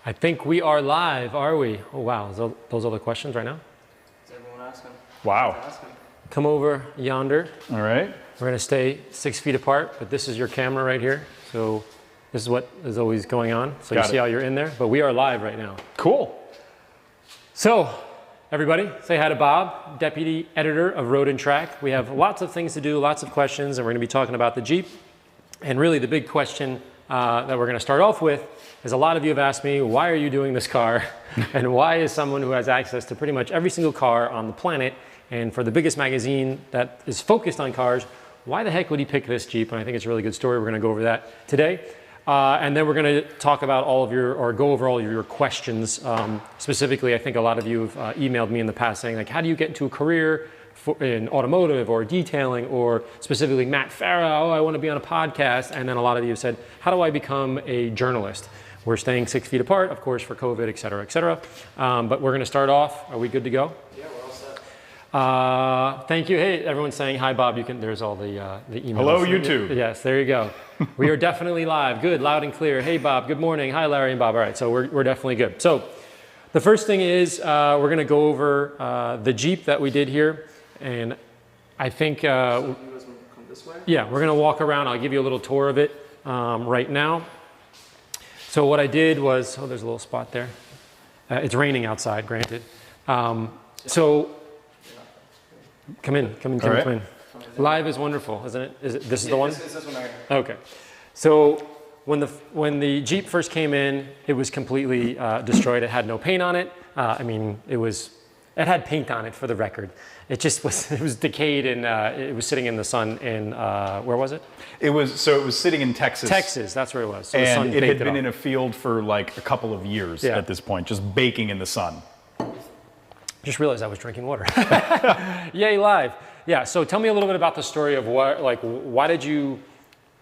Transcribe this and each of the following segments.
I think we are live, are we? Oh, wow. Those are the questions right now? Is everyone asking? Wow. Come over yonder. All right. We're going to stay 6 feet apart, but this is your camera right here. So this is what is always going on. So you see how you're in there, but we are live right now. Cool. So everybody, say hi to Bob, Deputy Editor of Road and Track. We have lots of things to do, lots of questions, and we're going to be talking about the Jeep. And really the big question that we're going to start off with is a lot of you have asked me, why are you doing this car? And why is someone who has access to pretty much every single car on the planet, and for the biggest magazine that is focused on cars, why the heck would he pick this Jeep? And I think it's a really good story. We're going to go over that today. And then we're going to talk about all of your, or go over all of your questions. Specifically, I think a lot of you have emailed me in the past saying, like, how do you get into a career in automotive or detailing, or specifically Matt Farah, oh, I want to be on a podcast. And then a lot of you have said, how do I become a journalist? We're staying 6 feet apart, of course, for COVID, et cetera, et cetera. But we're going to start off. Are we good to go? Yeah, we're all set. Thank you. Hey, everyone's saying hi, Bob. You can. There's all the emails. Hello, YouTube. Yes, there you go. We are definitely live. Good, loud and clear. Hey, Bob. Good morning. Hi, Larry and Bob. All right, so we're definitely good. So the first thing is we're going to go over the Jeep that we did here, and I think. So you guys want to come this way? Yeah, we're going to walk around. I'll give you a little tour of it right now. So what I did was, oh, there's a little spot there. It's raining outside, granted. So come in. Live is wonderful, isn't it? This is the one? This one right here. Okay. So when the Jeep first came in, it was completely destroyed. It had no paint on it. I mean, it had paint on it, for the record. It just was, it was decayed, and it was sitting in the sun in, where was it? It was sitting in Texas. Texas, that's where it was. So the sun and it had baked been off. in a field for like a couple of years at this point, just baking in the sun. Just realized I was drinking water. Yay, live. Yeah, so tell me a little bit about the story of why did you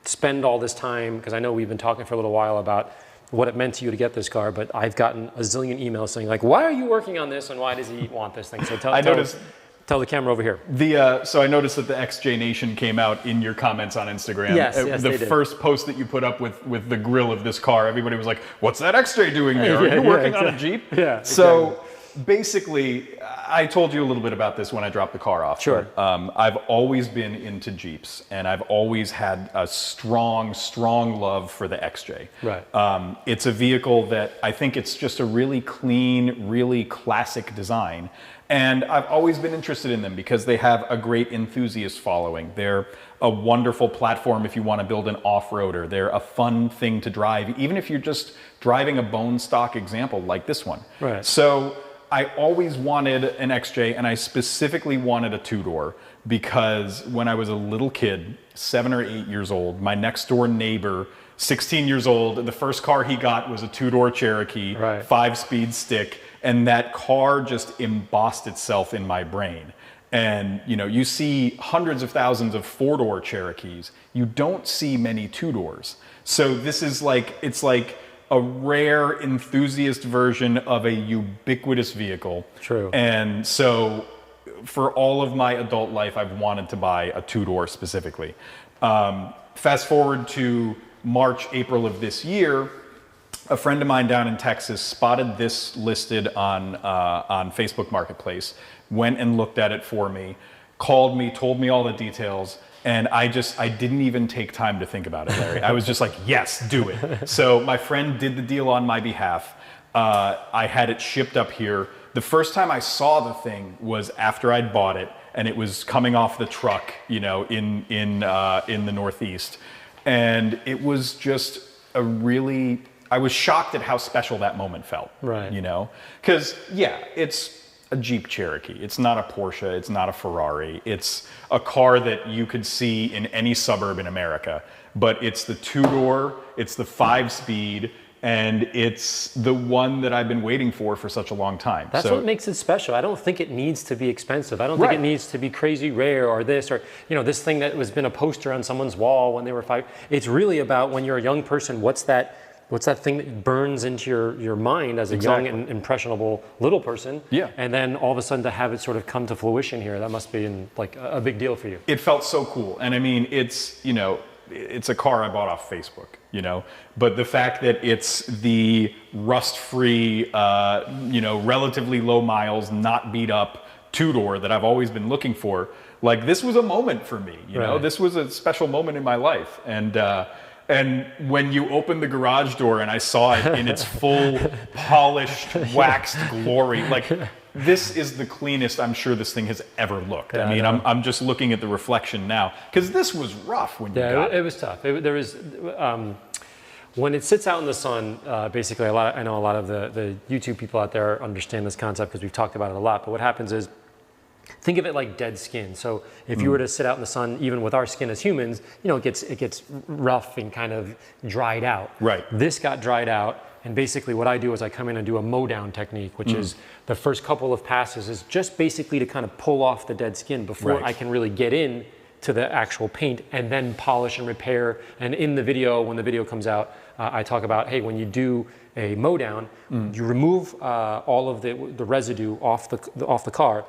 spend all this time? Because I know we've been talking for a little while about what it meant to you to get this car, but I've gotten a zillion emails saying, like, why are you working on this and why does he want this thing? So tell the camera over here. So I noticed that the XJ Nation came out in your comments on Instagram. Yes, the first post that you put up with the grill of this car, everybody was like, what's that XJ doing there? Are you working on a Jeep? Yeah. So basically, I told you a little bit about this when I dropped the car off. Sure. I've always been into Jeeps, and I've always had a strong love for the XJ. Right. It's a vehicle that I think it's just a really clean, really classic design. And I've always been interested in them because they have a great enthusiast following. They're a wonderful platform if you want to build an off-roader. They're a fun thing to drive, even if you're just driving a bone stock example like this one. Right. So I always wanted an XJ, and I specifically wanted a two-door because when I was a little kid, 7 or 8 years old, my next door neighbor, 16 years old, the first car he got was a two-door Cherokee, 5-speed stick, and that car just embossed itself in my brain. And you see hundreds of thousands of 4-door Cherokees. You don't see many 2-doors. So this is it's like a rare enthusiast version of a ubiquitous vehicle. True. And so for all of my adult life, I've wanted to buy a 2-door specifically. Fast forward to March, April of this year, a friend of mine down in Texas spotted this listed on Facebook Marketplace, went and looked at it for me, called me, told me all the details, and I didn't even take time to think about it, Larry. I was just like, yes, do it. So my friend did the deal on my behalf. I had it shipped up here. The first time I saw the thing was after I'd bought it, and it was coming off the truck, in the Northeast. And it was just I was shocked at how special that moment felt. Right. Because, it's a Jeep Cherokee. It's not a Porsche. It's not a Ferrari. It's a car that you could see in any suburb in America. But it's the 2-door, it's the 5-speed, and it's the one that I've been waiting for such a long time. That's what makes it special. I don't think it needs to be expensive. I don't think it needs to be crazy rare or this, or this thing that has been a poster on someone's wall when they were 5. It's really about when you're a young person, what's that thing that burns into your mind as a young and impressionable little person? Yeah. And then all of a sudden to have it sort of come to fruition here, that must be a big deal for you. It felt so cool. And I mean, it's, it's a car I bought off Facebook, you know, but the fact that it's the rust-free, you know, relatively low miles, not beat up two-door that I've always been looking for, like this was a moment for me, you know, this was a special moment in my life. And when you opened the garage door and I saw it in its full polished, waxed glory, like this is the cleanest I'm sure this thing has ever looked. Yeah, I mean, I'm just looking at the reflection now because this was rough when you got it. It was tough. There was when it sits out in the sun. Basically, I know a lot of the YouTube people out there understand this concept because we've talked about it a lot. But what happens is, think of it like dead skin. So if you were to sit out in the sun, even with our skin as humans, you know, it gets rough and kind of dried out. Right. This got dried out, and basically what I do is I come in and do a mow down technique, which is the first couple of passes is just basically to kind of pull off the dead skin before I can really get in to the actual paint and then polish and repair. And in the video, when the video comes out, I talk about, hey, when you do a mow down, you remove all of the residue off the car.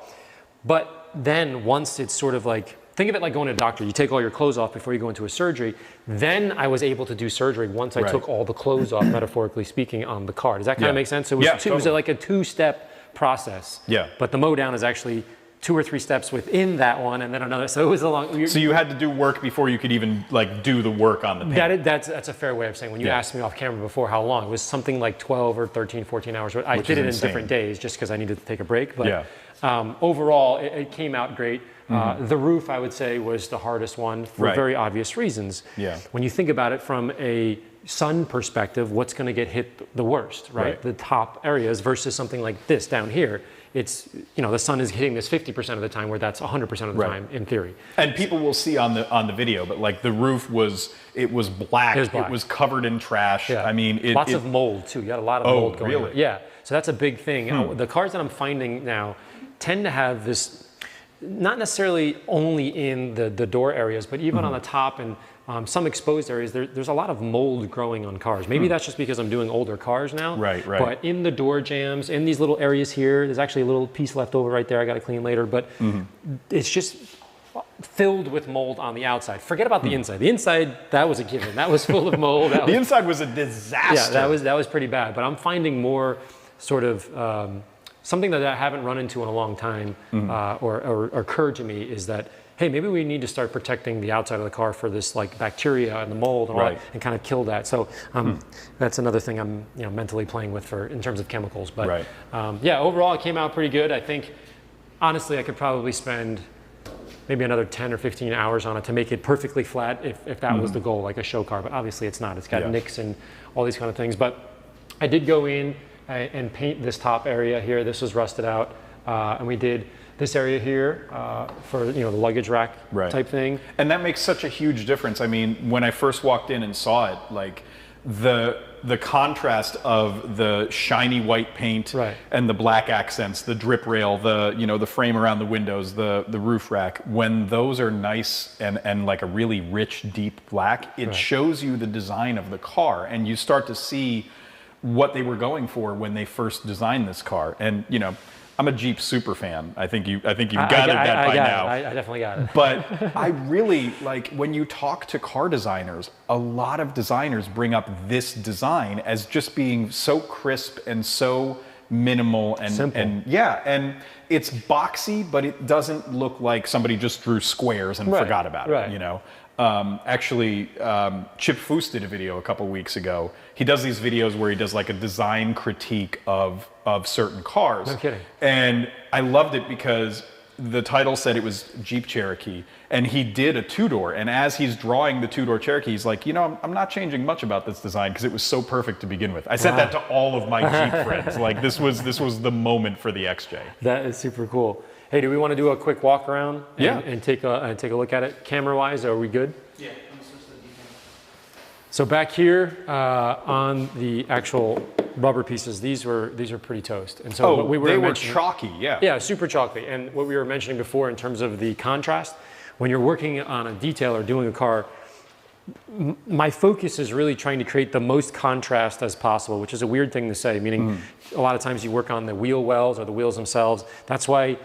But then once it's sort of like, think of it like going to a doctor. You take all your clothes off before you go into a surgery. Then I was able to do surgery once I took all the clothes off, metaphorically speaking, on the car. Does that kind of make sense? So it was like a two-step process. Yeah. But the mow down is actually 2 or 3 steps within that one, and then another. So it was a long. So you had to do work before you could even like do the work on the paint. That's a fair way of saying. When you asked me off camera before how long, it was something like 12 or 13, 14 hours. I did it in different days just because I needed to take a break. But overall, it came out great. The roof, I would say, was the hardest one for very obvious reasons. Yeah. When you think about it from a sun perspective, what's going to get hit the worst, right? The top areas versus something like this down here. It's, you know, the sun is hitting this 50% of the time, where that's 100% of the time in theory. And people will see on the video, but like the roof was black. It was covered in trash. I mean, lots of mold too. You got a lot of mold going on. Yeah. So that's a big thing. The cars that I'm finding now tend to have this, not necessarily only in the door areas, but even on the top and some exposed areas, there's a lot of mold growing on cars. Maybe that's just because I'm doing older cars now. Right. But in the door jambs, in these little areas here, there's actually a little piece left over right there. I got to clean later. But it's just filled with mold on the outside. Forget about the inside. The inside, that was a given. That was full of mold. The inside was a disaster. Yeah, that was pretty bad. But I'm finding more sort of something that I haven't run into in a long time or occurred to me is that, hey, maybe we need to start protecting the outside of the car for this like bacteria and the mold and all that, and kind of kill that. So that's another thing I'm mentally playing with in terms of chemicals. But yeah, overall it came out pretty good. I think honestly I could probably spend maybe another 10 or 15 hours on it to make it perfectly flat if that was the goal, like a show car. But obviously it's not. It's got nicks and all these kind of things. But I did go in and paint this top area here. This was rusted out, and we did this area here for the luggage rack type thing. And that makes such a huge difference. I mean, when I first walked in and saw it, like the contrast of the shiny white paint and the black accents, the drip rail, the frame around the windows, the roof rack, when those are nice and like a really rich, deep black, it shows you the design of the car, and you start to see what they were going for when they first designed this car. And I'm a Jeep super fan. I think you've gathered that by now. I definitely got it. But I really like when you talk to car designers, a lot of designers bring up this design as just being so crisp and so minimal and simple. And it's boxy, but it doesn't look like somebody just drew squares and forgot about it. Actually, Chip Foose did a video a couple weeks ago. He does these videos where he does like a design critique of certain cars. No kidding. And I loved it because the title said it was Jeep Cherokee, and he did a two-door. And as he's drawing the two-door Cherokee, he's like, I'm not changing much about this design because it was so perfect to begin with. I said that to all of my Jeep friends. Like this was the moment for the XJ. That is super cool. Hey, do we want to do a quick walk around and take a look at it camera-wise? Are we good? Yeah. I'm switch to the detail. So back here on the actual rubber pieces, these were pretty toast. And so what we were they were chalky, Yeah, super chalky. And what we were mentioning before in terms of the contrast, when you're working on a detail or doing a car, my focus is really trying to create the most contrast as possible, which is a weird thing to say, meaning a lot of times you work on the wheel wells or the wheels themselves. That's why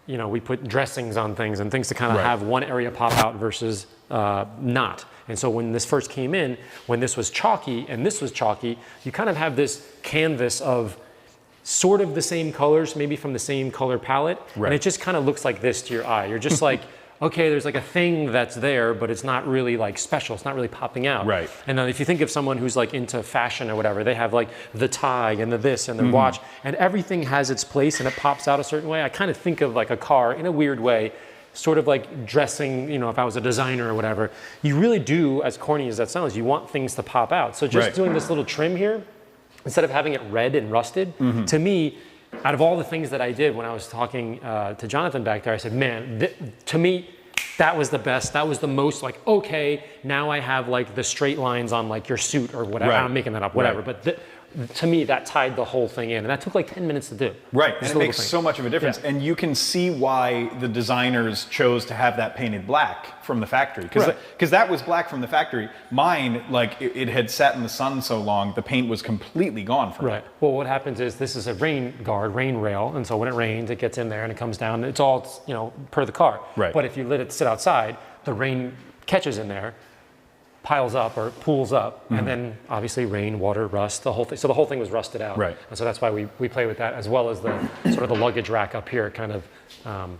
we put dressings on things and things to kind of have one area pop out versus not. And so when this first came in, when this was chalky and this was chalky, you kind of have this canvas of sort of the same colors, maybe from the same color palette. Right. And it just kind of looks like this to your eye. You're just like, okay, there's like a thing that's there, but it's not really like special. It's not really popping out. Right. And then if you think of someone who's like into fashion or whatever, they have like the tie and the this and the watch, and everything has its place and it pops out a certain way. I kind of think of like a car in a weird way, sort of like dressing, you know, if I was a designer or whatever. You really do, as corny as that sounds, you want things to pop out. So just Right. doing this little trim here, instead of having it red and rusted, to me, out of all the things that I did when I was talking to Jonathan back there, I said, man, to me, that was the best. That was the most like, okay, now I have like the straight lines on like your suit or whatever. Right. I'm making that up, whatever. Right. But to me, that tied the whole thing in. And that took like 10 minutes to do. Right, and Just it a little makes thing. so much of a difference. Yeah. And you can see why the designers chose to have that painted black from the factory. Because Right. that was black from the factory. Mine, like, it had sat in the sun so long, the paint was completely gone from Right. it. Well, what happens is this is a rain guard, rain rail, and so when it rains, it gets in there and it comes down. It's all, you know, per the car. Right. But if you let it sit outside, the rain catches in there, piles up or pools up, and then obviously rain, water, rust, the whole thing. So the whole thing was rusted out. Right. And so that's why we play with that, as well as the sort of the luggage rack up here, kind of.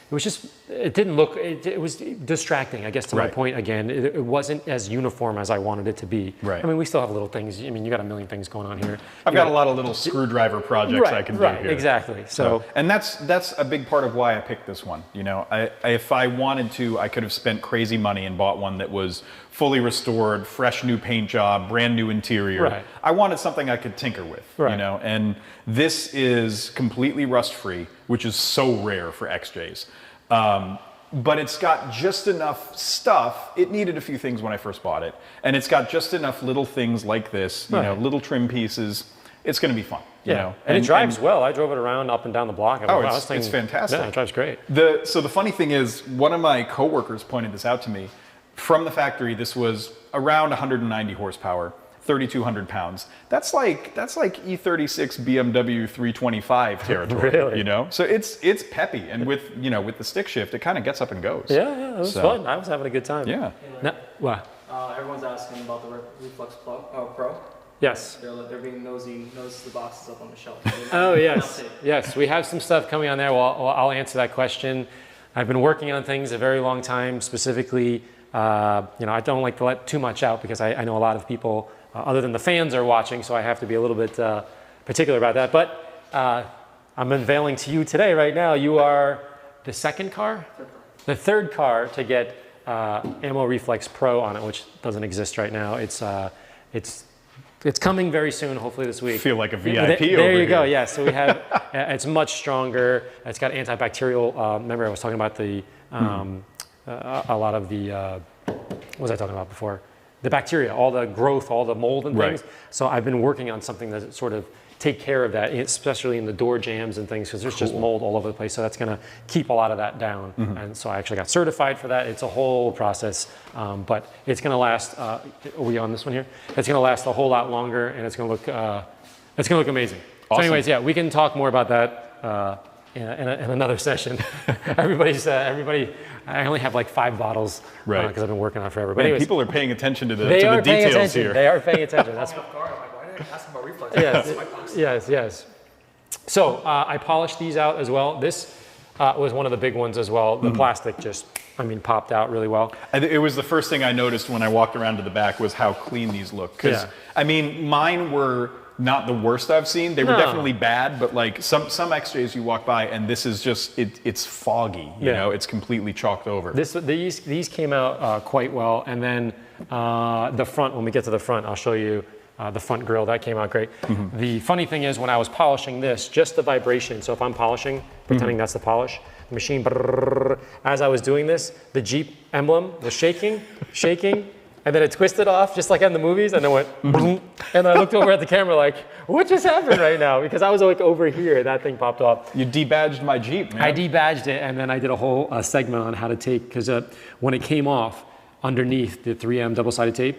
It was just, it didn't look, it was distracting, I guess, to my Right. point again. It wasn't as uniform as I wanted it to be. Right. I mean, we still have little things. I mean, you got a million things going on here. I've got a lot of little screwdriver projects I can do here. Exactly. So, And that's a big part of why I picked this one. You know, if I wanted to, I could have spent crazy money and bought one that was fully restored, fresh new paint job, brand new interior. Right. I wanted something I could tinker with. Right. You know, and this is completely rust free, which is so rare for XJs. But it's got just enough stuff. It needed a few things when I first bought it, and it's got just enough little things like this, you know, little trim pieces. It's going to be fun. yeah. You know? And it drives well. I drove it around up and down the block. Oh, wow, it's this thing- fantastic. Yeah, it drives great. So the funny thing is, one of my coworkers pointed this out to me. From the factory, this was around 190 horsepower, 3,200 pounds. That's like E36 BMW 325 territory. Really? You know, so it's peppy, and with the stick shift, it kind of gets up and goes. Yeah, it was fun. I was having a good time. Yeah. No, what? Everyone's asking about the Reflex Pro. Yes. They're being nosy, nose the boxes up on the shelf. Oh, yes. Yes, we have some stuff coming on there. Well, I'll answer that question. I've been working on things a very long time, specifically, I don't like to let too much out because I know a lot of people, other than the fans, are watching, so I have to be a little bit particular about that. But I'm unveiling to you today, right now, you are the second car? The third car to get Ammo Reflex Pro on it, which doesn't exist right now. It's coming very soon, hopefully this week. Feel like a VIP There over you here. go. Yeah. So we have. It's much stronger. It's got antibacterial. Remember, I was talking about the a lot of the. What was I talking about before? The bacteria, all the growth, all the mold and things. Right. So I've been working on something that sort of take care of that, especially in the door jams and things, because there's just mold all over the place. So that's going to keep a lot of that down. And so I actually got certified for that. It's a whole process, but it's going to last. Are we on this one here? It's going to last a whole lot longer, and it's going to look amazing. Awesome. So, anyways, yeah, we can talk more about that in another session. Everybody. I only have like 5 bottles Right. because I've been working on it forever. But Man, anyways, people are paying attention to the they are paying details attention. here. They are paying attention. That's Ask them about Reflex. yes. So I polished these out as well. This was one of the big ones as well. The plastic just, popped out really well. It was the first thing I noticed when I walked around to the back was how clean these look. Because, Yeah. mine were not the worst I've seen. They were No. definitely bad, but like some XJs you walk by and this is just, it's foggy, you Yeah. know, it's completely chalked over. These came out quite well. And then the front, when we get to the front, I'll show you the front grille. That came out great. The funny thing is when I was polishing this, just the vibration. So if I'm polishing, pretending that's the polish, the machine, brrrr, as I was doing this, the Jeep emblem was shaking, and then it twisted off just like in the movies, and then went, and I looked over at the camera like, what just happened right now? Because I was like over here, that thing popped off. You debadged my Jeep, man. I debadged it, and then I did a whole segment on how to take, because when it came off underneath the 3M double-sided tape,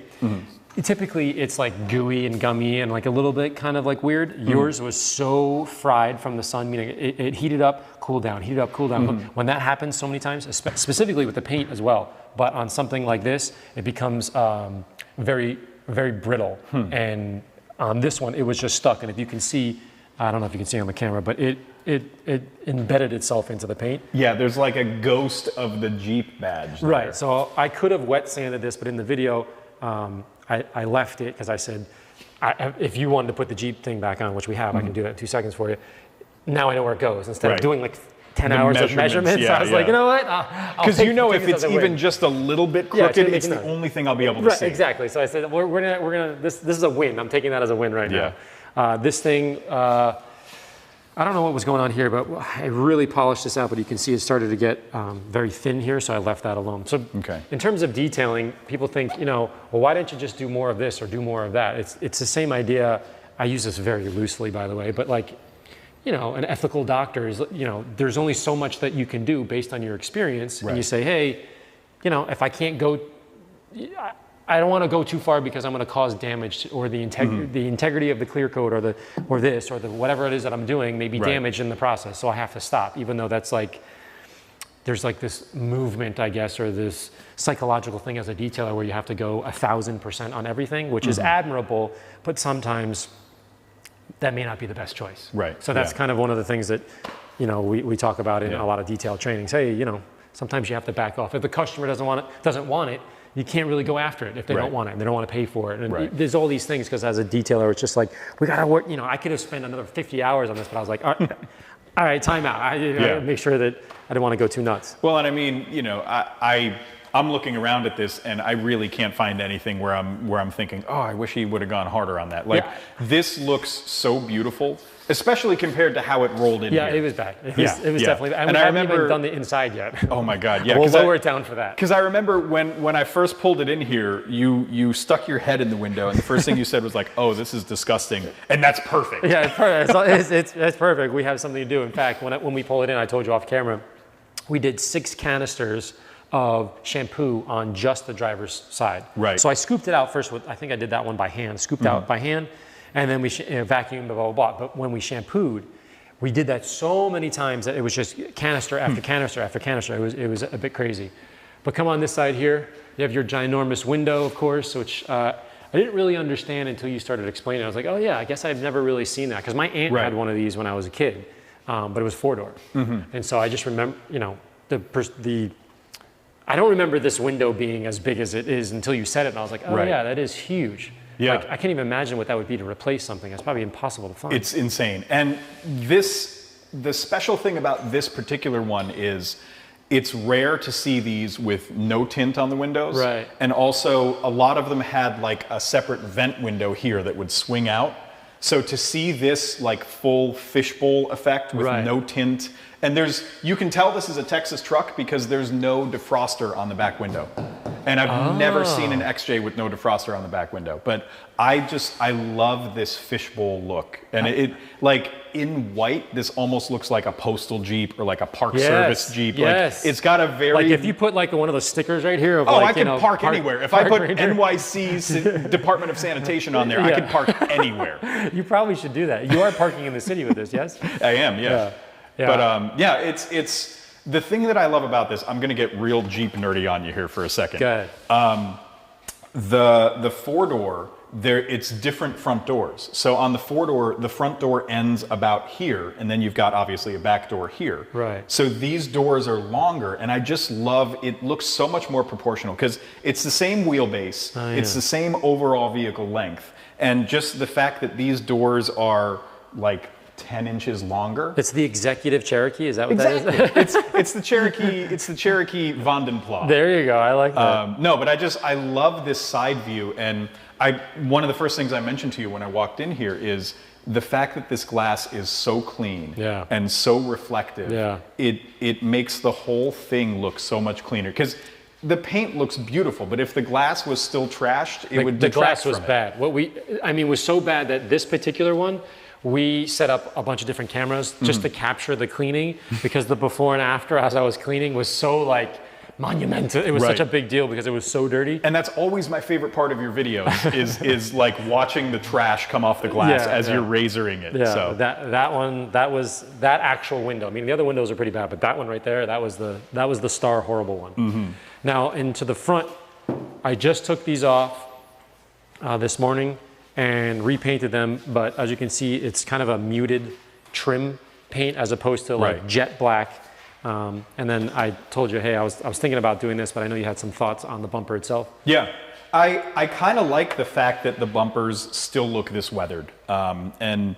typically it's like gooey and gummy and like a little bit kind of like weird. Yours was so fried from the sun, meaning it heated up, cooled down, heated up, cooled down. When that happens so many times, specifically with the paint as well, but on something like this, it becomes very, very brittle. And on this one, it was just stuck. And if you can see, I don't know if you can see on the camera, but it embedded itself into the paint. Yeah, there's like a ghost of the Jeep badge there. Right, so I could have wet sanded this, but in the video, I left it because I said, if you wanted to put the Jeep thing back on, which we have, I can do that in 2 seconds for you. Now I know where it goes. Instead of doing like 10 hours of measurements, I was like, you know what? Because you know if it's even just a little bit crooked, it's the only thing I'll be able to see. Exactly, so I said, we're gonna this is a win. I'm taking that as a win right now. This thing, I don't know what was going on here, but I really polished this out, but you can see it started to get very thin here, so I left that alone. So in terms of detailing, people think, well, why didn't you just do more of this or do more of that? It's the same idea. I use this very loosely, by the way, but like, an ethical doctor is, there's only so much that you can do based on your experience. And you say, hey, if I can't go, I don't want to go too far because I'm going to cause damage, or the integrity of the clear coat, or the whatever it is that I'm doing may be damaged in the process. So I have to stop, even though that's like, there's like this movement, I guess, or this psychological thing as a detailer where you have to go 1,000% on everything, which is admirable, but sometimes that may not be the best choice. Right. So that's kind of one of the things that, we talk about in a lot of detail trainings. Hey, sometimes you have to back off. If the customer doesn't want it, you can't really go after it if they don't want it and they don't want to pay for it. And there's all these things, because as a detailer, it's just like, we got to work, I could have spent another 50 hours on this, but I was like, all right, time out. I make sure that I didn't want to go too nuts. Well, and I mean, I'm looking around at this and I really can't find anything where I'm thinking, oh, I wish he would have gone harder on that. Like, this looks so beautiful, especially compared to how it rolled in here. Yeah, it was bad. It was definitely bad. And we haven't even done the inside yet. Oh my God, yeah. We'll lower it down for that. Because I remember when I first pulled it in here, you stuck your head in the window and the first thing you said was like, oh, this is disgusting. And that's perfect. Yeah, it's perfect. It's perfect. We have something to do. In fact, when we pull it in, I told you off camera, we did 6 canisters of shampoo on just the driver's side. Right. So I scooped it out first I think I did that one by hand, scooped out by hand, and then we vacuumed, blah, blah, blah. But when we shampooed, we did that so many times that it was just canister after canister after canister. It was a bit crazy. But come on this side here, you have your ginormous window, of course, which I didn't really understand until you started explaining. I was like, oh yeah, I guess I've never really seen that, because my aunt had one of these when I was a kid, but it was 4-door. And so I just remember, I don't remember this window being as big as it is until you said it, and I was like, oh yeah, that is huge. Yeah. Like, I can't even imagine what that would be to replace something. It's probably impossible to find. It's insane. And the special thing about this particular one is it's rare to see these with no tint on the windows. Right. And also a lot of them had like a separate vent window here that would swing out. So to see this like full fishbowl effect with no tint, and you can tell this is a Texas truck because there's no defroster on the back window. And I've never seen an XJ with no defroster on the back window. But I love this fishbowl look. And it like in white, this almost looks like a postal Jeep or like a park service Jeep. Like, it's got a very... Like if you put like one of those stickers right here of I can park anywhere. If I put NYC Department of Sanitation on there, I can park anywhere. You probably should do that. You are parking in the city with this, yes? I am, yeah. But it's the thing that I love about this. I'm going to get real Jeep nerdy on you here for a second. Go ahead. The 4-door, it's different front doors. So on the 4-door, the front door ends about here, and then you've got obviously a back door here. Right. So these doors are longer, and I just love it. Looks so much more proportional because it's the same wheelbase, it's the same overall vehicle length, and just the fact that these doors are like 10 inches longer. It's the executive Cherokee, is that what that is? It's the Cherokee Vandenplas. There you go, I like that. No, but I love this side view, and one of the first things I mentioned to you when I walked in here is the fact that this glass is so clean and so reflective. Yeah. It makes the whole thing look so much cleaner. Because the paint looks beautiful, but if the glass was still trashed, it would detract from it. The glass was bad. Was so bad that this particular one, we set up a bunch of different cameras just to capture the cleaning, because the before and after as I was cleaning was so like monumental. It was such a big deal because it was so dirty. And that's always my favorite part of your videos is like watching the trash come off the glass as you're razoring it. Yeah, so that actual window. I mean, the other windows are pretty bad, but that one right there, that was the star horrible one. Now into the front, I just took these off this morning and repainted them, but as you can see, it's kind of a muted trim paint as opposed to like jet black. And then I told you, hey, I was thinking about doing this, but I know you had some thoughts on the bumper itself. Yeah, I kind of like the fact that the bumpers still look this weathered. And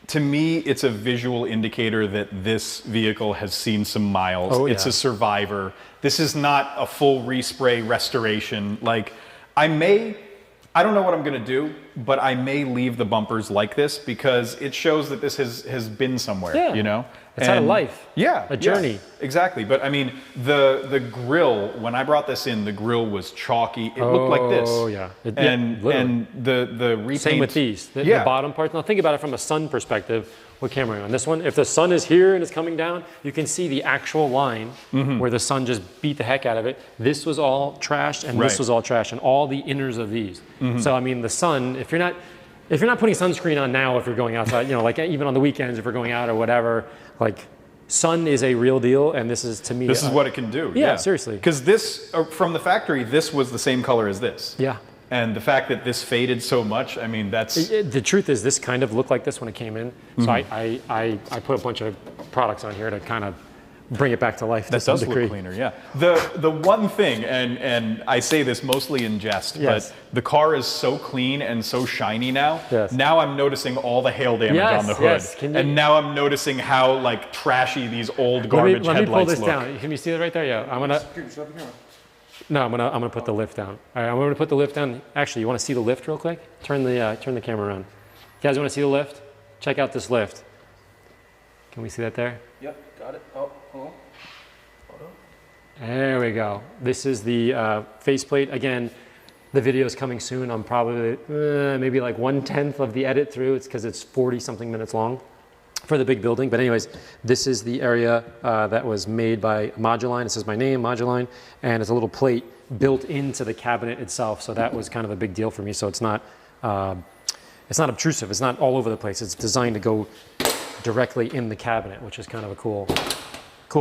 to me, it's a visual indicator that this vehicle has seen some miles. Oh, yeah. It's a survivor. This is not a full respray restoration. Like, I don't know what I'm gonna do, but I may leave the bumpers like this because it shows that this has been somewhere, you know? It's had a life. Yeah. A journey. Yeah, exactly. But I mean, the grill, when I brought this in, the grill was chalky. It looked like this. Oh, yeah. And the repaint. Same with these. The bottom parts. Now think about it from a sun perspective. What camera are you on? This one? If the sun is here and it's coming down, you can see the actual line where the sun just beat the heck out of it. This was all trashed and this was all trashed and all the inners of these. So I mean, the sun, if you're not putting sunscreen on now, if you're going outside, you know, like even on the weekends, if we're going out or whatever, like sun is a real deal. And this is, to me, this is what it can do. Yeah, seriously. Because this, from the factory, this was the same color as this. Yeah. And the fact that this faded so much, I mean, that's... The truth is, this kind of looked like this when it came in. So I put a bunch of products on here to kind of bring it back to life to some degree. That does look cleaner, yeah. The one thing, and I say this mostly in jest, but the car is so clean and so shiny now. Now I'm noticing all the hail damage on the hood. And now I'm noticing how like trashy these old garbage headlights look. Let me pull this down. Can you see it right there? Yeah, I'm gonna... No, I'm gonna put the lift down. All right, I'm gonna put the lift down. Actually, you want to see the lift real quick? Turn the camera around. You guys want to see the lift? Check out this lift. Can we see that there? Yep, got it. Oh, hold on. There we go. This is the faceplate. Again, the video is coming soon. I'm probably maybe like 1/10 of the edit through. It's because it's 40 something minutes long for the big building. But anyways, this is the area that was made by Moduline. It says my name, Moduline, and it's a little plate built into the cabinet itself. So that was kind of a big deal for me. So it's not obtrusive. It's not all over the place. It's designed to go directly in the cabinet, which is kind of a cool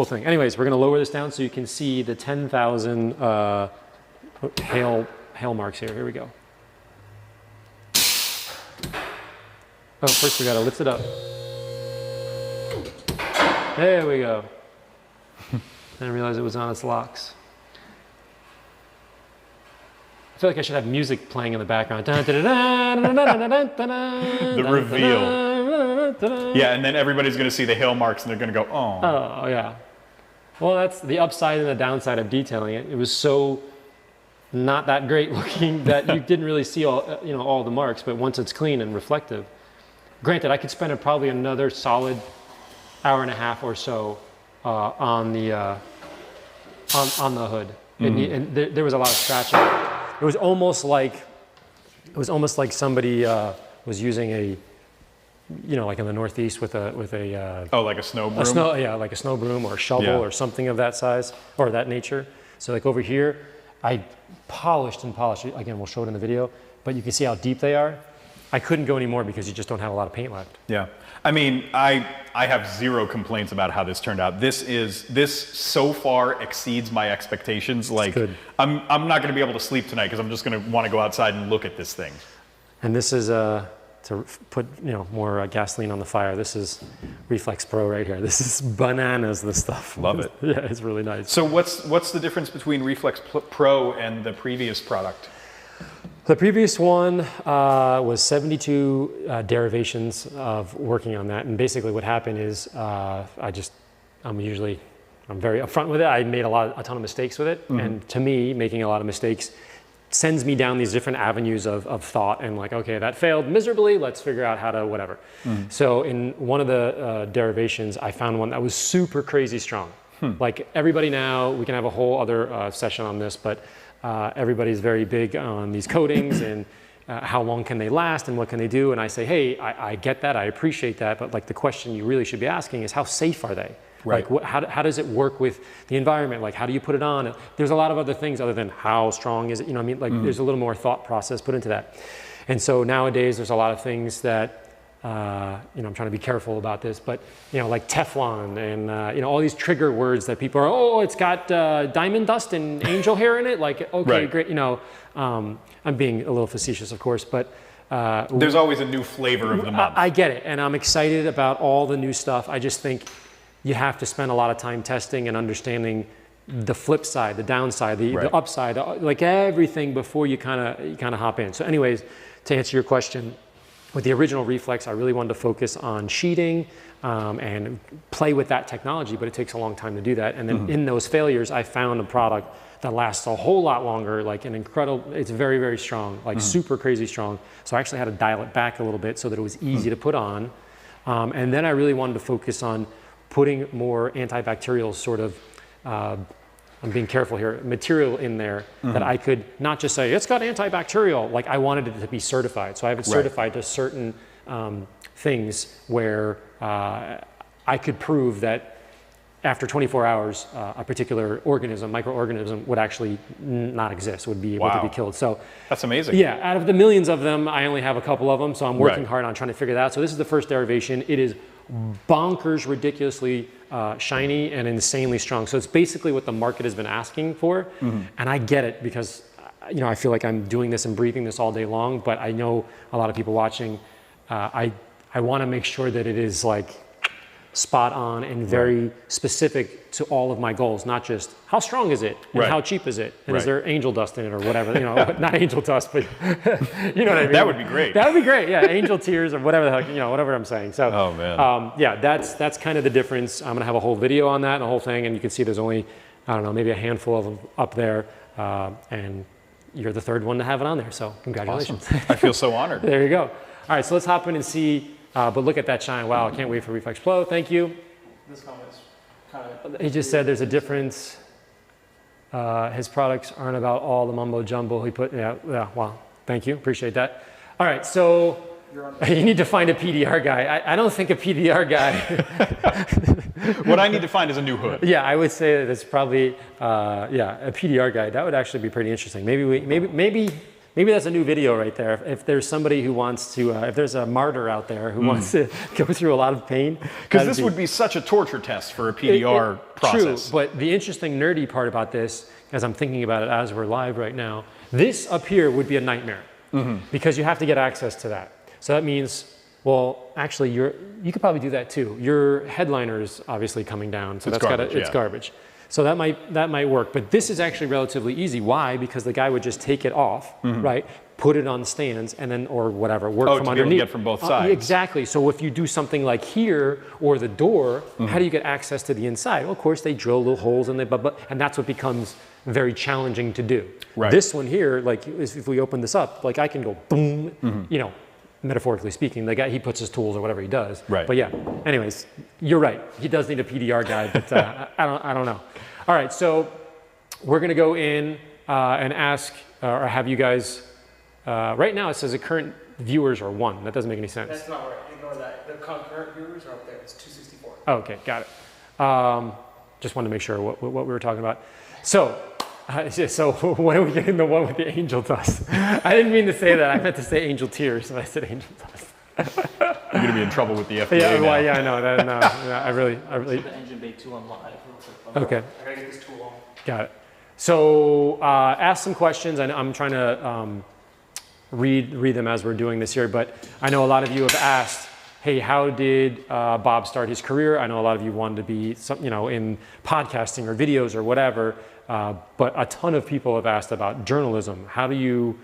thing. Anyways, we're gonna lower this down so you can see the 10,000 hail marks here. Here we go. Oh, first we gotta lift it up. There we go. Didn't realize it was on its locks. I feel like I should have music playing in the background. The reveal. Yeah, and then everybody's going to see the hail marks and they're going to go, oh. Oh, yeah. Well, that's the upside and the downside of detailing it. It was so not that great looking that you didn't really see all the marks, but once it's clean and reflective. Granted, I could spend probably another solid hour and a half or so on the hood. And there was a lot of scratching. It was almost like somebody was using a, like in the Northeast with a oh, like a snow broom? Like a snow broom or a shovel or something of that size or that nature. So like over here, I polished and polished. Again, we'll show it in the video, but you can see how deep they are. I couldn't go anymore because you just don't have a lot of paint left. Yeah. I mean, I have zero complaints about how this turned out. This so far exceeds my expectations. Like, I'm not going to be able to sleep tonight because I'm just going to want to go outside and look at this thing. And this is to put more gasoline on the fire. This is Reflex Pro right here. This is bananas. This stuff. Love it. Yeah, it's really nice. So what's the difference between Reflex Pro and the previous product? The previous one was 72 derivations of working on that, and basically what happened is I'm very upfront with it. I made a ton of mistakes with it, and to me, making a lot of mistakes sends me down these different avenues of thought and like, okay, that failed miserably. Let's figure out how to whatever. So in one of the derivations, I found one that was super crazy strong. Like everybody now, we can have a whole other session on this, but everybody's very big on these coatings and how long can they last and what can they do. And I say, hey, I get that, I appreciate that, but like the question you really should be asking is how safe are they? Right. Like how does it work with the environment? Like how do you put it on? There's a lot of other things other than how strong is it? Like there's a little more thought process put into that. And so nowadays there's a lot of things that I'm trying to be careful about this, but like Teflon and all these trigger words that people are, oh, it's got diamond dust and angel hair in it. Like, okay, Right. great. I'm being a little facetious, of course, but There's always a new flavor of the month. I get it, and I'm excited about all the new stuff. I just think you have to spend a lot of time testing and understanding the flip side, the downside, the upside, like everything before you kind of hop in. So, anyways, to answer your question, with the original Reflex, I really wanted to focus on sheeting and play with that technology, but it takes a long time to do that. And then in those failures, I found a product that lasts a whole lot longer, like an incredible, it's very, very strong, like super crazy strong. So I actually had to dial it back a little bit so that it was easy to put on. And then I really wanted to focus on putting more antibacterial sort of, I'm being careful here, material in there that I could not just say, it's got antibacterial, like I wanted it to be certified. So I have it certified to certain things where I could prove that after 24 hours, a particular organism, microorganism, would actually not exist, would be able to be killed. So that's amazing. Yeah, out of the millions of them, I only have a couple of them, so I'm working hard on trying to figure that out. So this is the first derivation. It is bonkers, ridiculously shiny and insanely strong. So it's basically what the market has been asking for, and I get it because I feel like I'm doing this and breathing this all day long. But I know a lot of people watching. I want to make sure that it is like spot on and very specific to all of my goals, not just how strong is it and how cheap is it and is there angel dust in it or whatever, not angel dust, but you know what I mean? That would be great. That would be great. Yeah, angel tears or whatever the heck, whatever I'm saying. So, oh man, yeah, that's kind of the difference. I'm gonna have a whole video on that and the whole thing, and you can see there's only, I don't know, maybe a handful of them up there, and you're the third one to have it on there. So congratulations. Awesome. I feel so honored. There you go. All right, so let's hop in and see. But look at that shine. Wow, I can't wait for Reflex Pro. Thank you. This comment's kind of... He just said there's a difference. His products aren't about all the mumbo jumbo he put. Yeah, wow. Thank you. Appreciate that. All right, so you need to find a PDR guy. I don't think a PDR guy. What I need to find is a new hood. Yeah, I would say that it's probably, a PDR guy. That would actually be pretty interesting. Maybe that's a new video right there. If there's somebody who wants to, if there's a martyr out there who wants to go through a lot of pain. Because this would be such a torture test for a PDR process. True, but the interesting nerdy part about this, as I'm thinking about it as we're live right now, this up here would be a nightmare because you have to get access to that. So that means, well, actually, you could probably do that too. Your headliner is obviously coming down, so it's garbage. So that might work, but this is actually relatively easy. Why? Because the guy would just take it off, right? Put it on stands, and then or whatever, work from underneath. Be able to get from both sides. Exactly. So if you do something like here or the door, how do you get access to the inside? Well, of course, they drill little holes in the and that's what becomes very challenging to do. Right. This one here, like if we open this up, like I can go boom, metaphorically speaking, the guy, he puts his tools or whatever he does. Right. But yeah, anyways, you're right. He does need a PDR guy, but I don't know. All right, so we're gonna go in and ask, or have you guys, right now it says the current viewers are 1. That doesn't make any sense. That's not right. Ignore that. The concurrent viewers are up there. It's 264. Oh, okay, got it. Just wanted to make sure what we were talking about. So when are we getting the one with the angel dust? I didn't mean to say that. I meant to say angel tears, so I said angel dust. You're gonna be in trouble with the FDA now. Well, yeah, I know. I really. The engine bay 2 on live. Okay. I gotta get this tool on. Got it. So ask some questions. I'm trying to read them as we're doing this here, but I know a lot of you have asked, hey, how did Bob start his career? I know a lot of you wanted to be in podcasting or videos or whatever, but a ton of people have asked about journalism. How do you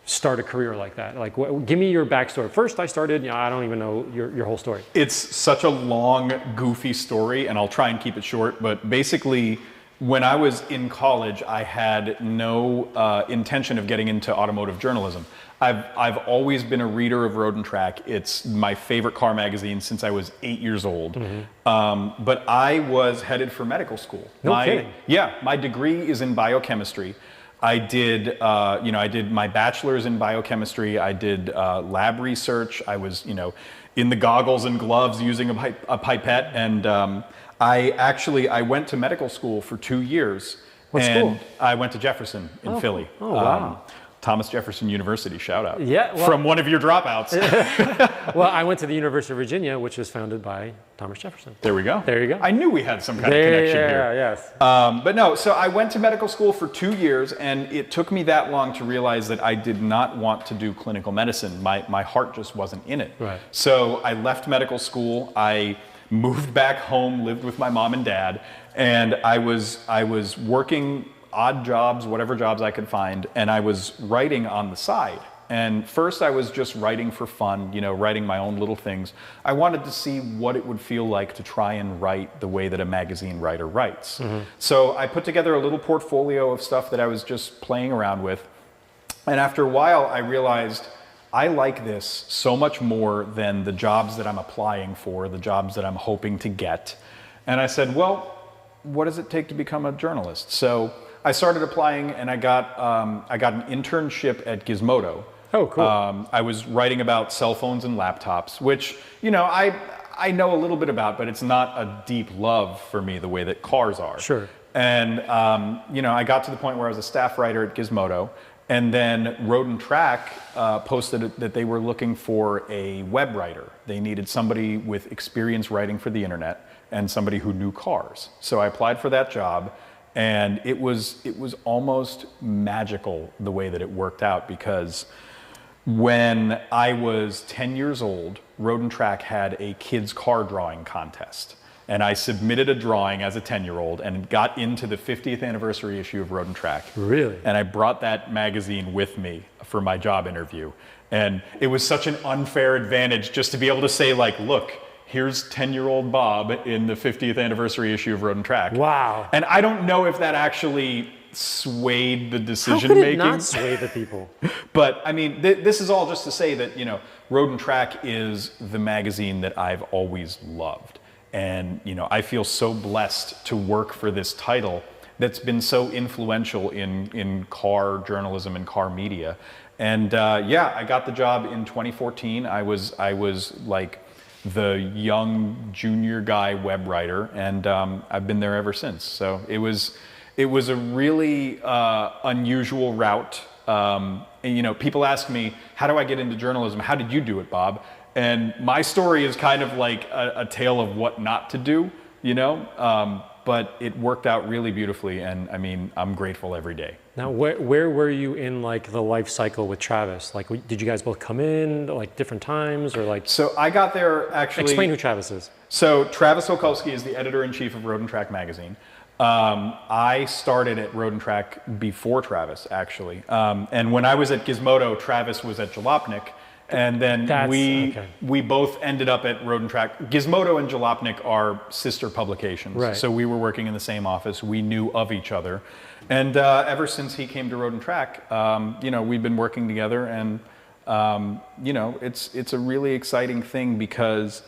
start a career like that? Like, give me your backstory. First, I started, I don't even know your whole story. It's such a long, goofy story, and I'll try and keep it short, but basically, when I was in college, I had no intention of getting into automotive journalism. I've always been a reader of Road and Track. It's my favorite car magazine since I was 8 years old. But I was headed for medical school. No kidding. Yeah, my degree is in biochemistry. I did, I did my bachelor's in biochemistry. I did lab research. I was, in the goggles and gloves using a pipette. And I went to medical school for 2 years. What school? I went to Jefferson in Philly. Oh, wow. Thomas Jefferson University, shout out. Yeah, well- From one of your dropouts. Well, I went to the University of Virginia, which was founded by Thomas Jefferson. There we go. There you go. I knew we had some kind of connection here. Yes. But no, so I went to medical school for 2 years, and it took me that long to realize that I did not want to do clinical medicine. My heart just wasn't in it. Right. So I left medical school. I moved back home, lived with my mom and dad, and I was working odd jobs, whatever jobs I could find, and I was writing on the side. And first I was just writing for fun, you know, writing my own little things. I wanted to see what it would feel like to try and write the way that a magazine writer writes. So I put together a little portfolio of stuff that I was just playing around with. And after a while I realized I like this so much more than the jobs that I'm applying for, the jobs that I'm hoping to get. And I said, well, what does it take to become a journalist? So I started applying, and I got an internship at Gizmodo. Oh, cool. I was writing about cell phones and laptops, which, you know, I know a little bit about, but it's not a deep love for me the way that cars are. Sure. And, you know, I got to the point where I was a staff writer at Gizmodo, and then Road and Track posted that they were looking for a web writer. They needed somebody with experience writing for the internet and somebody who knew cars. So I applied for that job. And it was almost magical the way that it worked out, because when I was 10 years old, Road and Track had a kids' car drawing contest. And I submitted a drawing as a 10-year-old and got into the 50th anniversary issue of Road and Track. Really? And I brought that magazine with me for my job interview. And it was such an unfair advantage just to be able to say, like, look, here's 10-year-old Bob in the 50th anniversary issue of Road and Track. Wow. And I don't know if that actually swayed the How decision could it making. not sway the people? But I mean, this is all just to say that, you know, Road and Track is the magazine that I've always loved. And, you know, I feel so blessed to work for this title that's been so influential in car journalism and car media. And yeah, I got the job in 2014. I was like the young junior guy web writer, and I've been there ever since. So it was a really unusual route. And, you know, people ask me, how do I get into journalism? How did you do it, Bob? And my story is kind of like a tale of what not to do, you know? But it worked out really beautifully, and I mean, I'm grateful every day. Now, where were you in like the life cycle with Travis? Like, did you guys both come in like different times, or like? So I got there actually. Explain who Travis is. So Travis Okulski is the editor-in-chief of Road and Track magazine. I started at Road and Track before Travis, actually. And when I was at Gizmodo, Travis was at Jalopnik. And then we both ended up at Road and Track. Gizmodo and Jalopnik are sister publications. Right. So we were working in the same office. We knew of each other. And ever since he came to Road and Track, you know, we've been working together. And, you know, it's a really exciting thing, because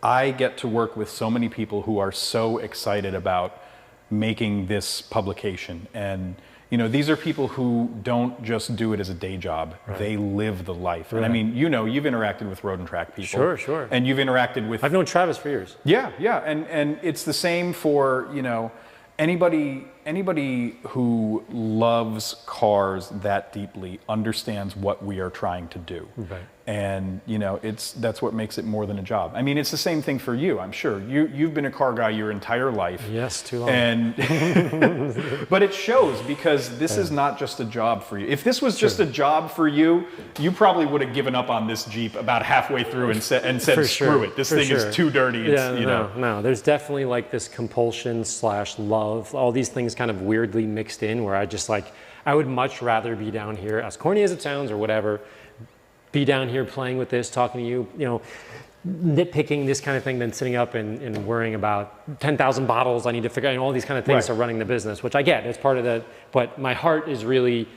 I get to work with so many people who are so excited about making this publication. And, you know, these are people who don't just do it as a day job. Right. They live the life. Right. And I mean, you know, you've interacted with Road and Track people. Sure. And you've interacted with... I've known Travis for years. Yeah. And it's the same for, you know, anybody who loves cars that deeply understands what we are trying to do. Right. And, you know, that's what makes it more than a job. I mean, it's the same thing for you, I'm sure. You've been a car guy your entire life. Yes, too long. And but it shows, because this is not just a job for you. If this was just a job for you, you probably would have given up on this Jeep about halfway through and said, screw it. This thing is too dirty. No. There's definitely like this compulsion / love, all these things kind of weirdly mixed in, where I would much rather be down here, as corny as it sounds or whatever, be down here playing with this, talking to you, you know, nitpicking this kind of thing, than sitting up and worrying about 10,000 bottles I need to figure out, and all these kind of things are running the business, which I get, it's part of the, but my heart is really,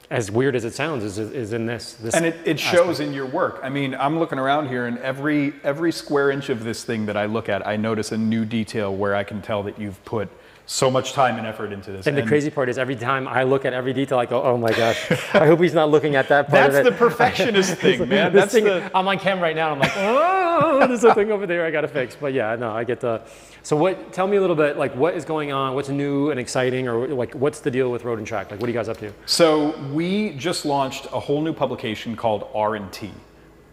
as weird as it sounds, is in this and it shows in your work. I mean, I'm looking around here, and every square inch of this thing that I look at, I notice a new detail where I can tell that you've put so much time and effort into this. And the crazy part is every time I look at every detail, I go, oh my gosh, I hope he's not looking at that part of it. That's the perfectionist thing, man. That's I'm on camera right now, and I'm like, oh, there's a thing over there I got to fix. But yeah, no, I get the. So tell me a little bit, like what is going on, what's new and exciting, or like what's the deal with Road and Track? Like what are you guys up to? So we just launched a whole new publication called R&T.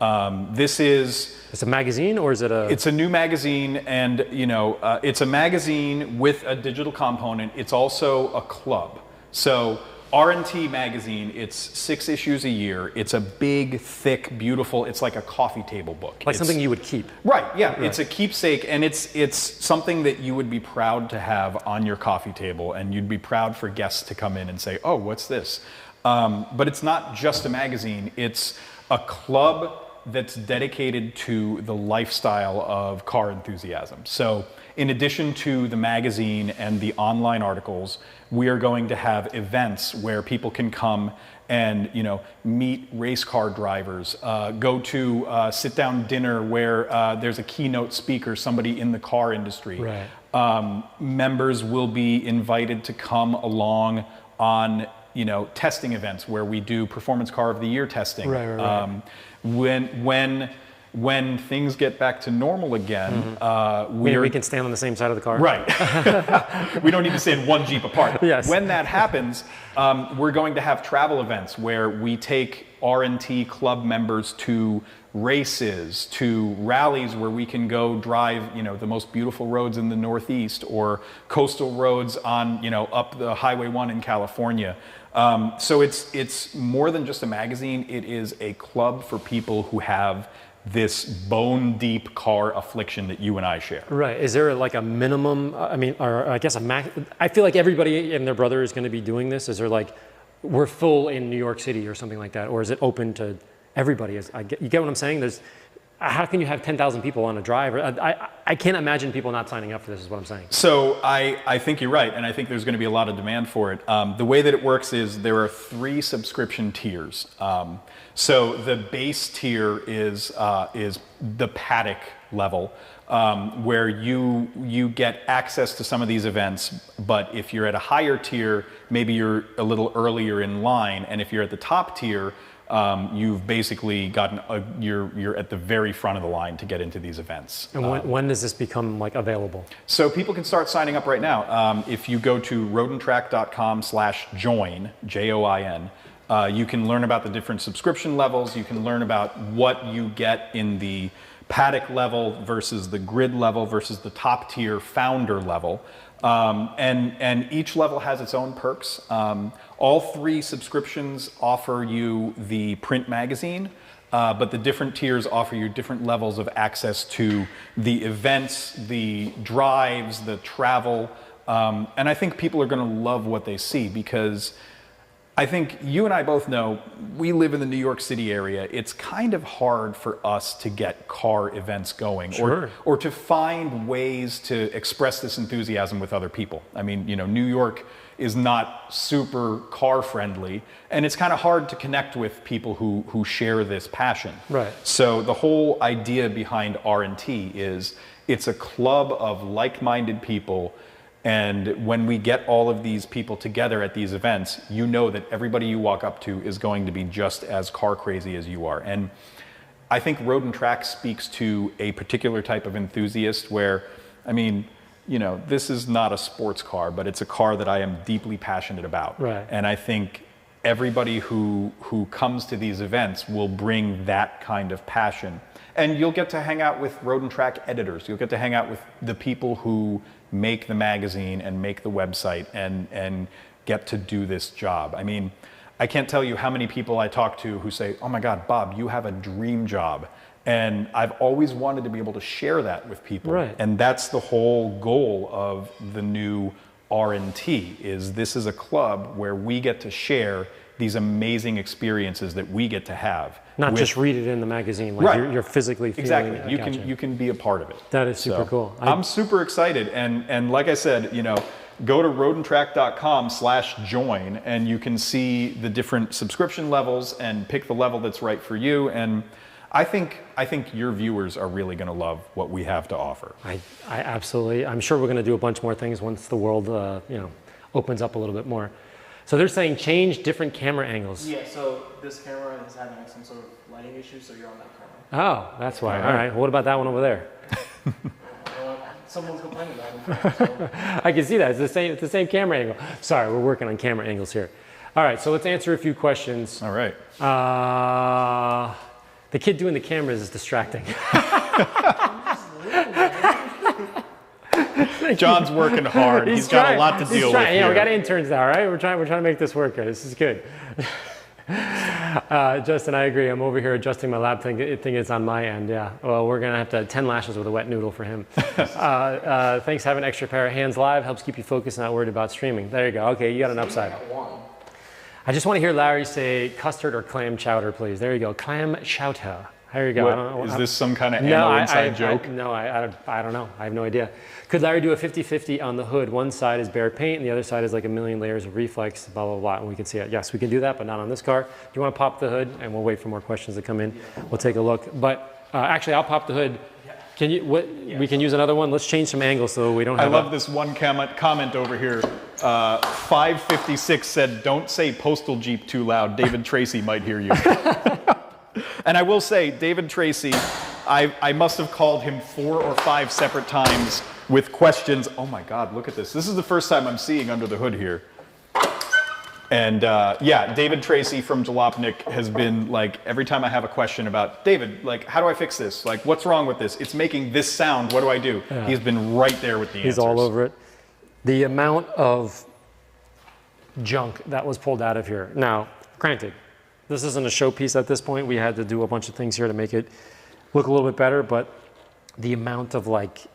It's a magazine, or is it a? It's a new magazine, and it's a magazine with a digital component. It's also a club. So R&T magazine, it's 6 issues a year. It's a big, thick, beautiful. It's like a coffee table book. Like something you would keep. Right. Yeah. Right. It's a keepsake, and it's something that you would be proud to have on your coffee table, and you'd be proud for guests to come in and say, "Oh, what's this?" But it's not just a magazine. It's a club that's dedicated to the lifestyle of car enthusiasm. So in addition to the magazine and the online articles, we are going to have events where people can come and meet race car drivers, go to sit down dinner where there's a keynote speaker, somebody in the car industry. Right. Members will be invited to come along on testing events where we do Performance Car of the Year testing. Right. When things get back to normal again, we can stand on the same side of the car. Right. We don't need to stand one Jeep apart. Yes. When that happens, we're going to have travel events where we take R&T club members to races, to rallies where we can go drive, the most beautiful roads in the Northeast, or coastal roads on, up the Highway 1 in California. So it's more than just a magazine. It is a club for people who have this bone deep car affliction that you and I share. Right. Is there like a minimum, or I guess a max? I feel like everybody and their brother is going to be doing this. Is there like, we're full in New York City or something like that? Or is it open to everybody? You get what I'm saying? How can you have 10,000 people on a drive? I can't imagine people not signing up for this, is what I'm saying. So I think you're right, and I think there's going to be a lot of demand for it. The way that it works is there are 3 subscription tiers. So the base tier is the paddock level, where you get access to some of these events. But if you're at a higher tier, maybe you're a little earlier in line, and if you're at the top tier, you've basically you're at the very front of the line to get into these events. And when does this become like available? So people can start signing up right now. If you go to roadandtrack.com/join, JOIN, you can learn about the different subscription levels. You can learn about what you get in the paddock level versus the grid level versus the top tier founder level. And each level has its own perks. All 3 subscriptions offer you the print magazine, but the different tiers offer you different levels of access to the events, the drives, the travel. And I think people are going to love what they see, because I think you and I both know we live in the New York City area. It's kind of hard for us to get car events going, sure, or to find ways to express this enthusiasm with other people. I mean, New York is not super car friendly, and it's kind of hard to connect with people who share this passion. Right. So the whole idea behind R&T is it's a club of like-minded people. And when we get all of these people together at these events, you know that everybody you walk up to is going to be just as car crazy as you are. And I think Road and Track speaks to a particular type of enthusiast where, this is not a sports car, but it's a car that I am deeply passionate about. Right. And I think everybody who comes to these events will bring that kind of passion. And you'll get to hang out with Road and Track editors. You'll get to hang out with the people who make the magazine and make the website and get to do this job. I mean, I can't tell you how many people I talk to who say, "Oh my God, Bob, you have a dream job." And I've always wanted to be able to share that with people. Right. And that's the whole goal of the new R&T, is this is a club where we get to share these amazing experiences that we get to have. Not just read it in the magazine, like right. you're physically feeling exactly. it. You can be a part of it. That is super cool. I'm super excited, and like I said, go to roadandtrack.com/join, and you can see the different subscription levels and pick the level that's right for you. And I think your viewers are really going to love what we have to offer. I absolutely, I'm sure we're going to do a bunch more things once the world, opens up a little bit more. So they're saying change different camera angles. Yeah, so this camera is having some sort of lighting issue, so you're on that camera. Oh, that's why. All right. Well, what about that one over there? Someone's complaining about it. So. I can see that. It's the same camera angle. Sorry, we're working on camera angles here. All right, so let's answer a few questions. All right. The kid doing the cameras is distracting. John's working hard. He's got a lot to deal with here. We got interns now, right? We're trying to make this work. This is good. Justin, I agree. I'm over here adjusting my lab thing. It's on my end. Yeah. Well, we're gonna have to 10 lashes with a wet noodle for him. Thanks. Having an extra pair of hands live helps keep you focused and not worried about streaming. There you go. Okay, you got an upside. I just want to hear Larry say custard or clam chowder, please. There you go. Clam chowder. There you go. What, is this some kind of inside joke? I don't know. I have no idea. Could Larry do a 50-50 on the hood? One side is bare paint and the other side is like a million layers of reflex, blah, blah, blah, and we can see it. Yes, we can do that, but not on this car. Do you want to pop the hood? And we'll wait for more questions to come in. We'll take a look. But actually, I'll pop the hood. Can you? We can use another one. Let's change some angles so we don't have. I love this one comment over here. 556 said, "Don't say postal Jeep too loud. David Tracy might hear you." And I will say, David Tracy, I must have called him 4 or 5 separate times with questions. Oh my God, look at this. This is the first time I'm seeing under the hood here. And yeah, David Tracy from Jalopnik has been like, every time I have a question about, David, like, how do I fix this? Like, what's wrong with this? It's making this sound. What do I do? Yeah. He's been right there with the answers. He's all over it. The amount of junk that was pulled out of here. Now, granted, this isn't a showpiece at this point. We had to do a bunch of things here to make it look a little bit better, but the amount of like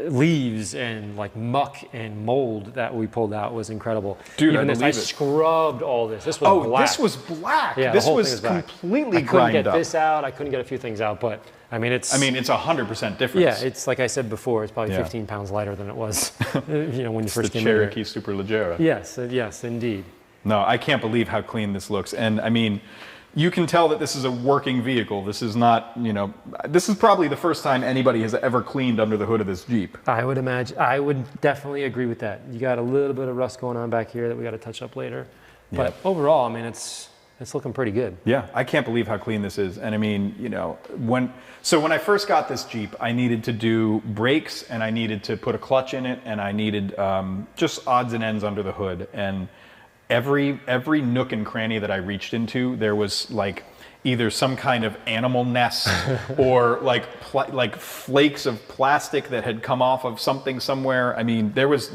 leaves and like muck and mold that we pulled out was incredible. Dude, I scrubbed all this. This was black. This was black. Yeah, this was completely grind up. I couldn't get this out. I couldn't get a few things out, but I mean, it's 100% difference. Yeah, it's like I said before, it's probably 15 pounds lighter than it was, when you first came in here. Cherokee Superleggera. Yes, yes, indeed. No, I can't believe how clean this looks. And I mean, you can tell that this is a working vehicle. This is not, this is probably the first time anybody has ever cleaned under the hood of this Jeep. I would imagine, I would definitely agree with that. You got a little bit of rust going on back here that we got to touch up later. But overall, I mean, it's looking pretty good. Yeah, I can't believe how clean this is. And I mean, when I first got this Jeep, I needed to do brakes and I needed to put a clutch in it and I needed just odds and ends under the hood. And every nook and cranny that I reached into, there was like either some kind of animal nest or like flakes of plastic that had come off of something somewhere. I mean, there was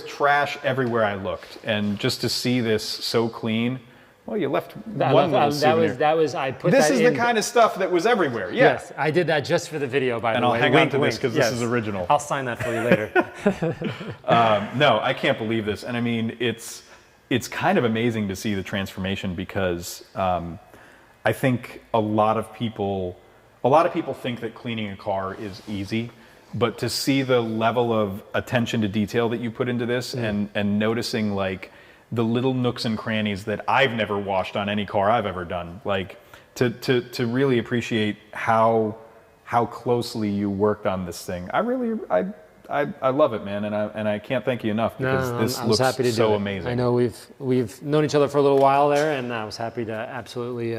trash everywhere I looked, and just to see this so clean. Well, you left one little souvenir. I put this that is in. the kind of stuff that was everywhere. Yeah. Yes, I did that just for the video, by the way. And I'll hang on to this because this is original. I'll sign that for you later. No, I can't believe this. And I mean, it's kind of amazing to see the transformation because I think a lot of people think that cleaning a car is easy, but to see the level of attention to detail that you put into this and noticing like the little nooks and crannies that I've never washed on any car I've ever done, like to really appreciate how closely you worked on this thing. I love it, man, and I can't thank you enough because this looks so amazing. I know we've known each other for a little while there, and I was happy to absolutely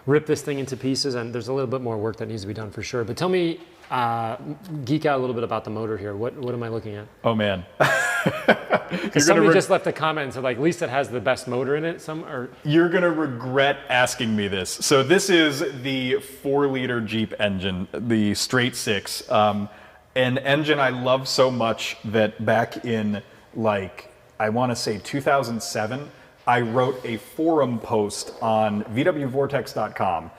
rip this thing into pieces. And there's a little bit more work that needs to be done for sure. But tell me, geek out a little bit about the motor here. What am I looking at? Oh man. Because somebody just left a comment and said, like, at least it has the best motor in it. You're gonna regret asking me this. So this is the 4-liter Jeep engine, the straight 6. An engine I love so much that back in, like, I want to say 2007, I wrote a forum post on VWVortex.com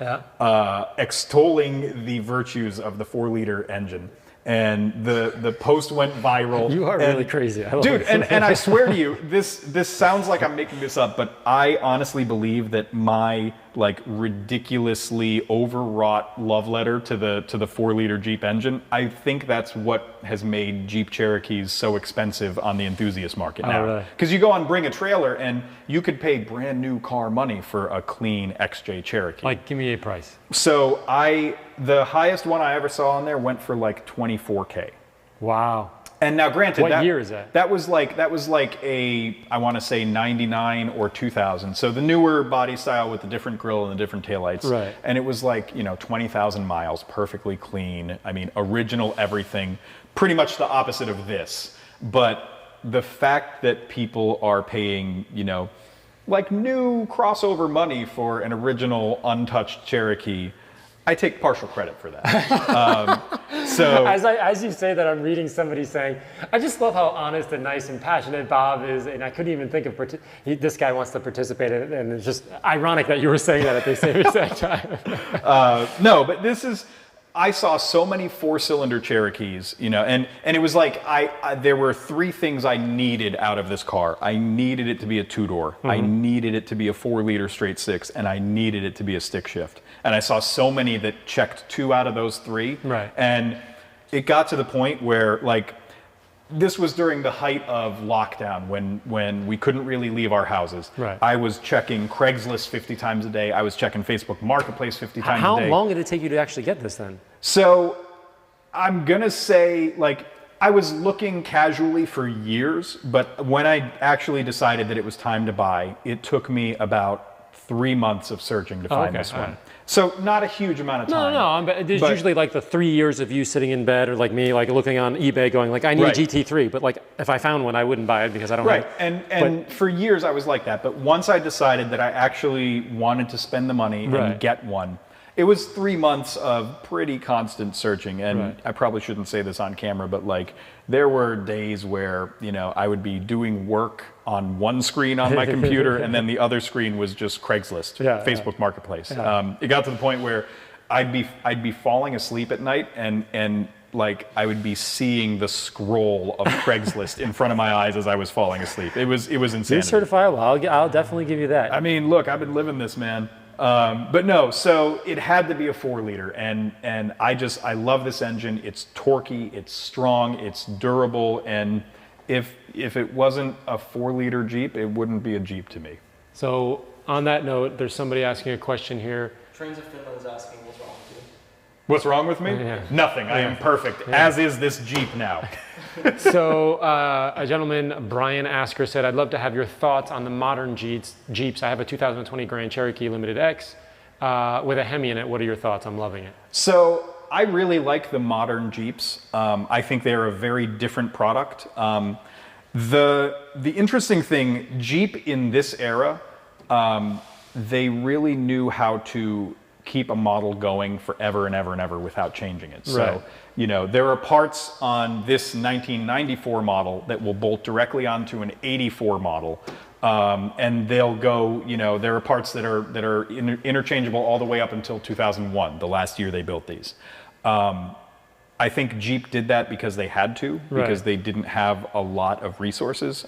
extolling the virtues of the 4-liter engine. and the post went viral. You are really crazy. I love Dude, it. and I swear to you, this sounds like I'm making this up, but I honestly believe that my like ridiculously overwrought love letter to the 4-liter Jeep engine, I think that's what has made Jeep Cherokees so expensive on the enthusiast market now. Really? Because you go on Bring a Trailer and you could pay brand new car money for a clean XJ Cherokee. Like, give me a price. So the highest one I ever saw on there went for like 24K. Wow. And now, granted, What year is that? That was like a, I want to say 99 or 2000. So the newer body style with the different grille and the different taillights. Right. And it was like 20,000 miles, perfectly clean. I mean, original everything. Pretty much the opposite of this. But the fact that people are paying, like new crossover money for an original untouched Cherokee, I take partial credit for that. So As you say that, I'm reading somebody saying, I just love how honest and nice and passionate Bob is, and I couldn't even think of this guy wants to participate in it, and it's just ironic that you were saying that at the same exact time. no, but this is, I saw so many 4-cylinder Cherokees, and it was like there were 3 things I needed out of this car. I needed it to be a 2-door. I needed it to be a 4-liter straight 6, and I needed it to be a stick shift. And I saw so many that checked 2 out of those 3. Right. And it got to the point where, like, this was during the height of lockdown when we couldn't really leave our houses. Right. I was checking Craigslist 50 times a day. I was checking Facebook Marketplace 50 times a day. How long did it take you to actually get this then? So I'm going to say, like, I was looking casually for years, but when I actually decided that it was time to buy, it took me about 3 months of searching to find this one. All right. So not a huge amount of time. No. There's usually like the 3 years of you sitting in bed, or like me, like looking on eBay, going like, I need Right. a GT3, but like if I found one, I wouldn't buy it because I don't. Right, have, and for years I was like that, but once I decided that I actually wanted to spend the money Right. and get one, it was 3 months of pretty constant searching, and Right. I probably shouldn't say this on camera, but like there were days where I would be doing work on one screen on my computer, and then the other screen was just Craigslist, Facebook Marketplace. It got to the point where I'd be falling asleep at night, and like I would be seeing the scroll of Craigslist in front of my eyes as I was falling asleep. It was insane. You're certifiable. I'll definitely give you that. I mean, look, I've been living this, man. But no, so it had to be a 4-liter, and I love this engine. It's torquey, it's strong, it's durable, and if it wasn't a 4-liter Jeep, it wouldn't be a Jeep to me. So on that note, there's somebody asking a question here. Trains of Finland is asking what's wrong with you. What's wrong with me? Yeah. Nothing. I am perfect, as is this Jeep now. So a gentleman, Brian Asker, said, I'd love to have your thoughts on the modern Jeeps. I have a 2020 Grand Cherokee Limited X with a Hemi in it. What are your thoughts? I'm loving it. So I really like the modern Jeeps. I think they're a very different product. The interesting thing, Jeep in this era, they really knew how to keep a model going forever and ever and ever without changing it. So, there are parts on this 1994 model that will bolt directly onto an 84 model. And they'll go, there are parts that are interchangeable all the way up until 2001, the last year they built these. I think Jeep did that because they had to, because they didn't have a lot of resources.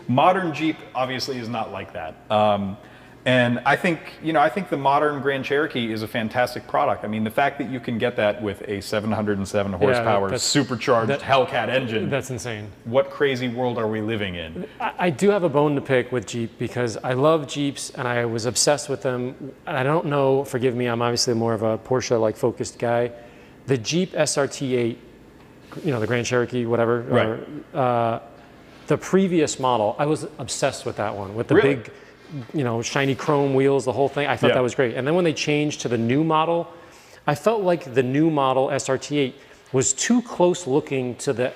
Modern Jeep obviously is not like that. And I think the modern Grand Cherokee is a fantastic product. I mean, the fact that you can get that with a 707 horsepower supercharged Hellcat engine. That's insane. What crazy world are we living in? I do have a bone to pick with Jeep because I love Jeeps and I was obsessed with them. And I don't know, forgive me, I'm obviously more of a Porsche focused guy. The Jeep SRT8, the Grand Cherokee, whatever, or, the previous model, I was obsessed with that one, with the big, shiny chrome wheels, the whole thing. I thought that was great. And then when they changed to the new model, I felt like the new model SRT8 was too close looking to the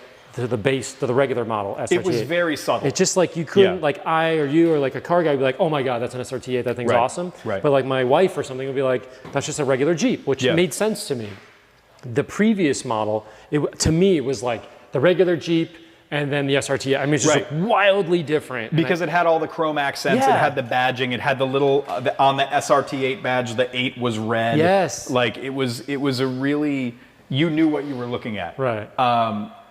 base, to the regular model SRT8. It was very subtle. It's just like you couldn't, like I or you or like a car guy would be like, oh my God, that's an SRT8, that thing's awesome. Right. But like my wife or something would be like, that's just a regular Jeep, which made sense to me. The previous model, to me, it was like the regular Jeep and then the SRT. I mean, it's just like wildly different. Because it had all the chrome accents, it had the badging, it had the little, on the SRT8 badge, the 8 was red. Yes. Like, it was a really, you knew what you were looking at. Right.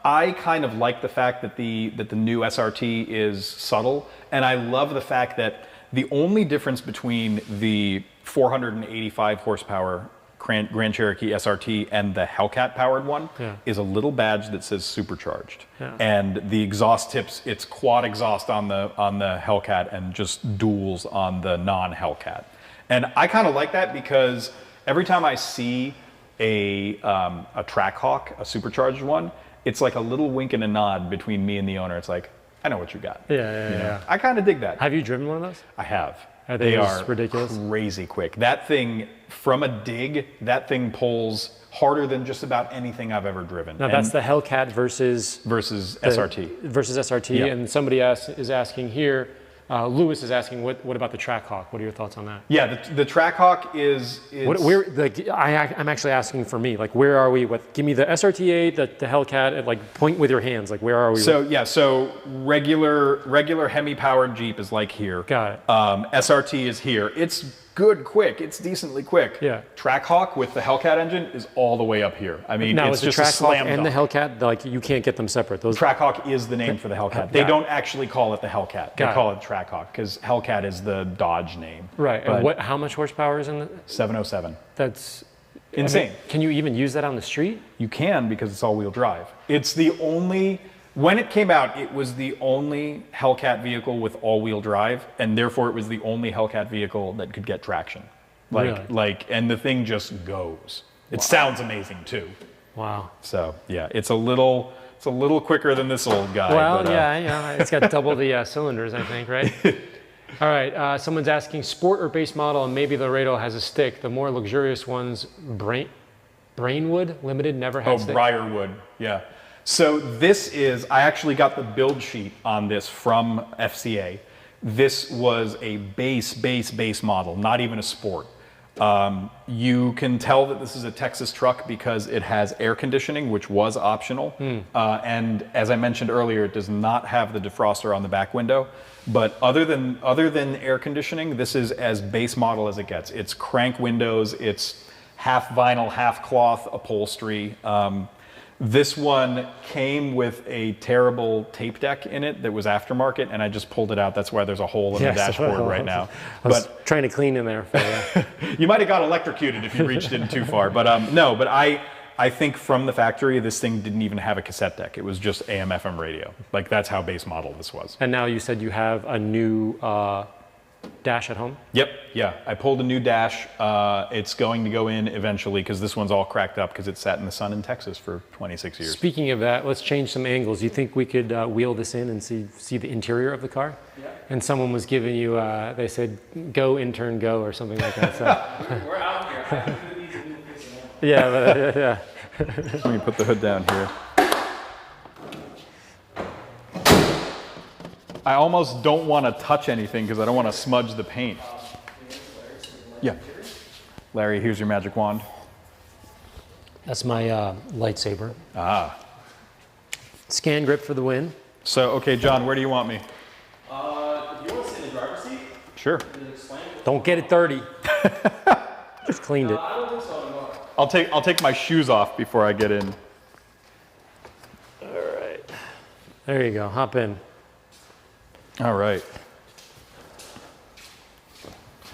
I kind of like the fact that the new SRT is subtle, and I love the fact that the only difference between the 485 horsepower Grand Cherokee SRT and the Hellcat powered one is a little badge that says supercharged. Yeah. And the exhaust tips, it's quad exhaust on the Hellcat and just duals on the non-Hellcat. And I kind of like that because every time I see a Trackhawk, a supercharged one, it's like a little wink and a nod between me and the owner. It's like, I know what you got. Yeah. I kind of dig that. Have you driven one of those? I have. Are they are ridiculous? Crazy quick. That thing, from a dig, that thing pulls harder than just about anything I've ever driven. Now that's the Hellcat versus SRT. Versus SRT. Yeah. And somebody is asking here, Lewis is asking, what about the Trackhawk? What are your thoughts on that? Yeah, the Trackhawk is. I'm actually asking for me. Like, where are we? Give me the SRT8, the Hellcat, and like point with your hands. Like, where are we? So regular Hemi powered Jeep is like here. Got it. SRT is here. It's good quick. It's decently quick. Yeah. Trackhawk with the Hellcat engine is all all the way up here. I mean, now, it's is the just a Trackhawk slam and the dunk. Hellcat, like you can't get them separate. Those Trackhawk is the name for the Hellcat. They don't actually call it the Hellcat. They call it Trackhawk because Hellcat is the Dodge name. Right. And how much horsepower is in the 707. That's insane. I mean, can you even use that on the street? You can because it's all-wheel drive. It's the only. When it came out, it was the only Hellcat vehicle with all-wheel drive, and therefore it was the only Hellcat vehicle that could get traction. And the thing just goes. It sounds amazing too. Wow. So yeah, it's a little quicker than this old guy. Well, yeah, it's got double the cylinders, I think, right? All right, someone's asking sport or base model, and maybe Laredo has a stick. The more luxurious ones, Brainwood Limited never had stick. Briarwood, yeah. So this is, I actually got the build sheet on this from FCA. This was a base model, not even a sport. You can tell that this is a Texas truck because it has air conditioning, which was optional. And as I mentioned earlier, it does not have the defroster on the back window. But other than air conditioning, this is as base model as it gets. It's crank windows, it's half vinyl, half cloth upholstery. This one came with a terrible tape deck in it that was aftermarket, and I just pulled it out. That's why there's a hole in the dashboard right now. I was trying to clean in there for you. You might have got electrocuted if you reached in too far. But no, but I think from the factory, this thing didn't even have a cassette deck. It was just AM/FM radio. Like, that's how base model this was. And now you said you have a new dash at home? Yep, yeah. I pulled a new dash. It's going to go in eventually because this one's all cracked up because it sat in the sun in Texas for 26 years. Speaking of that, let's change some angles. Do you think we could wheel this in and see the interior of the car? Yeah. And someone was giving you, they said, go intern, go, or something like that. So. We're out here. Yeah. Let me put the hood down here. I almost don't want to touch anything because I don't want to smudge the paint. Yeah. Larry, here's your magic wand. That's my lightsaber. Ah. Scan grip for the win. So, okay, John, where do you want me? If you want to sit in the driver's seat, Sure. and explain. Don't get it dirty. Just cleaned it. I don't think so anymore. I'll take my shoes off before I get in. All right. There you go. Hop in. All right.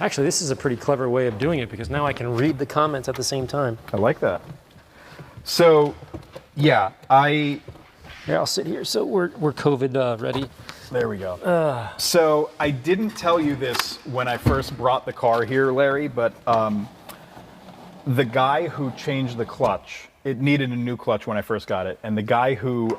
Actually, this is a pretty clever way of doing it because now I can read the comments at the same time. I like that. So, yeah, Here, I'll sit here. So we're COVID ready. There we go. So I didn't tell you this when I first brought the car here, Larry, but the guy who changed the clutch, it needed a new clutch when I first got it, and the guy who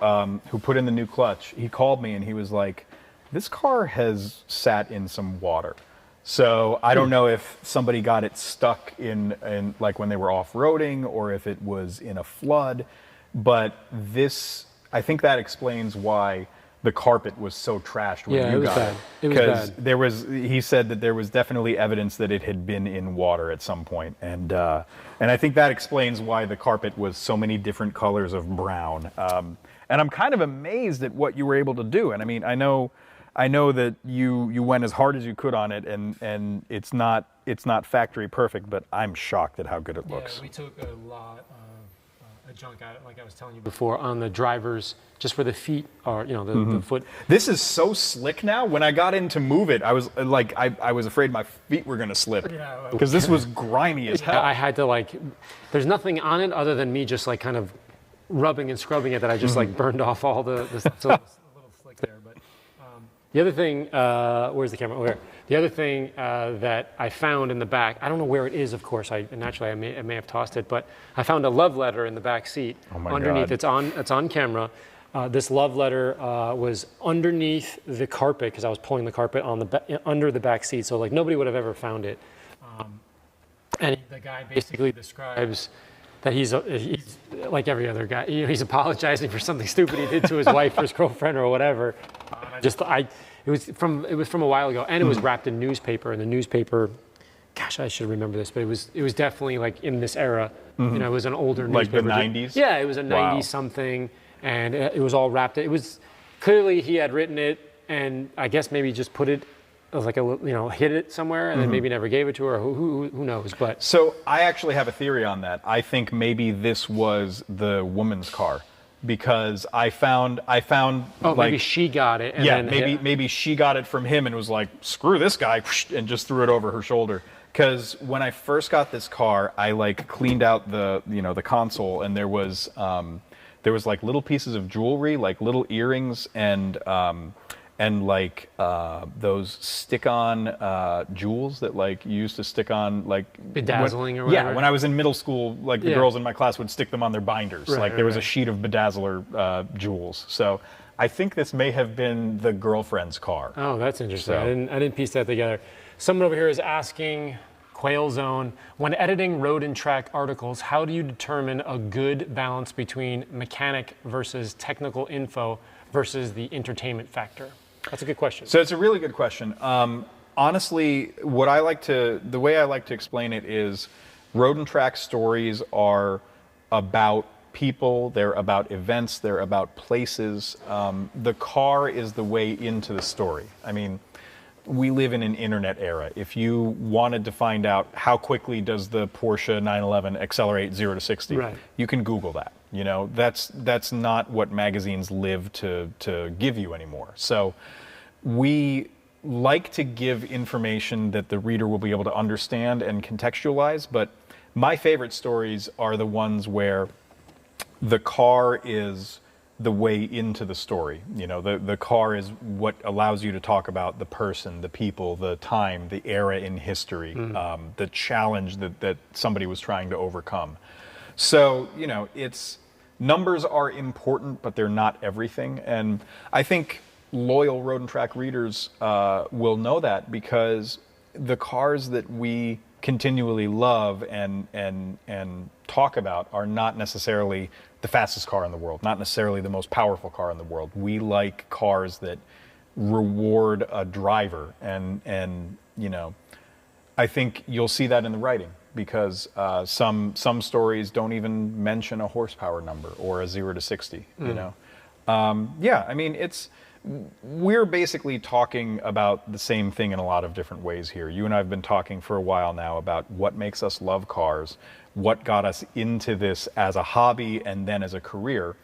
put in the new clutch, he called me and he was like, this car has sat in some water. So I don't know if somebody got it stuck in like when they were off-roading or if it was in a flood, but I think that explains why the carpet was so trashed when you got it. It was bad. He said that there was definitely evidence that it had been in water at some point, and I think that explains why the carpet was so many different colors of brown. And I'm kind of amazed at what you were able to do. And I mean, I know that you went as hard as you could on it, and it's not factory perfect, but I'm shocked at how good it looks. Yeah, we took a lot of junk at it, like I was telling you before, on the drivers, just where the feet are, the foot. This is so slick now. When I got in to move it, I was like, I was afraid my feet were going to slip because this was grimy as hell. I had to there's nothing on it other than me just like kind of rubbing and scrubbing it that I just like burned off all the stuff. So it's a little slick there. But the other thing, where's the camera? Oh, here. The other thing that I found in the back, I don't know where it is, of course. I may have tossed it, but I found a love letter in the back seat. Oh my underneath. God. It's on camera. This love letter was underneath the carpet because I was pulling the carpet on under the back seat, so like nobody would have ever found it. And the guy basically describes that he's like every other guy. He's apologizing for something stupid he did to his wife or his girlfriend or whatever. It was from a while ago, and it was wrapped in newspaper. And the newspaper, gosh, I should remember this, but it was definitely like in this era. It was an older newspaper. Like the 90s? Yeah, it was a 90 something, and it was all wrapped. It was clearly he had written it, and I guess maybe just put it like hid it somewhere, and then maybe never gave it to her. Who knows? But so I actually have a theory on that. I think maybe this was the woman's car. Because I found maybe she got it. And maybe she got it from him and was like, screw this guy, and just threw it over her shoulder. Because when I first got this car, I like cleaned out the console, and there was like little pieces of jewelry, like little earrings, and like those stick-on jewels that like you used to stick on like bedazzling or whatever. Yeah, when I was in middle school, like the girls in my class would stick them on their binders. Right, there was a sheet of bedazzler jewels. So I think this may have been the girlfriend's car. Oh, that's interesting. So. I didn't piece that together. Someone over here is asking, Quail Zone, when editing road and track articles, how do you determine a good balance between mechanic versus technical info versus the entertainment factor? That's a good question. So it's a really good question. Honestly, the way I like to explain it is road and track stories are about people, they're about events, they're about places. The car is the way into the story. I mean, we live in an internet era. If you wanted to find out how quickly does the Porsche 911 accelerate 0 to 60, right, you can Google that. That's not what magazines live to give you anymore. So we like to give information that the reader will be able to understand and contextualize, but my favorite stories are the ones where the car is the way into the story. The car is what allows you to talk about the person, the people, the time, the era in history, the challenge that somebody was trying to overcome. So, numbers are important, but they're not everything. And I think loyal road and track readers will know that, because the cars that we continually love and talk about are not necessarily the fastest car in the world, not necessarily the most powerful car in the world. We like cars that reward a driver, and I think you'll see that in the writing, because some stories don't even mention a horsepower number or a 0 to 60. We're basically talking about the same thing in a lot of different ways here. You and I have been talking for a while now about what makes us love cars, what got us into this as a hobby and then as a career.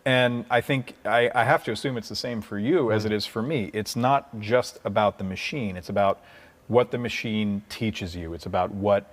And I think I have to assume it's the same for you as it is for me. It's not just about the machine. It's about what the machine teaches you. It's about what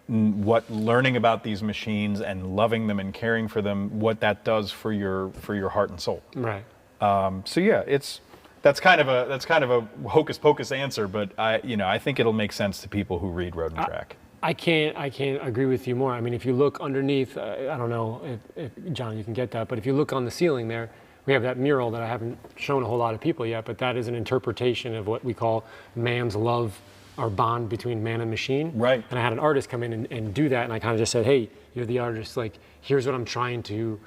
learning about these machines and loving them and caring for them, what that does for your heart and soul. Right. That's kind of a hocus pocus answer, but I think it'll make sense to people who read Road and Track. I can't agree with you more. I mean, if you look underneath, I don't know if John, you can get that, but if you look on the ceiling there, we have that mural that I haven't shown a whole lot of people yet, but that is an interpretation of what we call man's love or bond between man and machine. Right. And I had an artist come in and do that, and I kind of just said, hey, you're the artist, like, here's what I'm trying to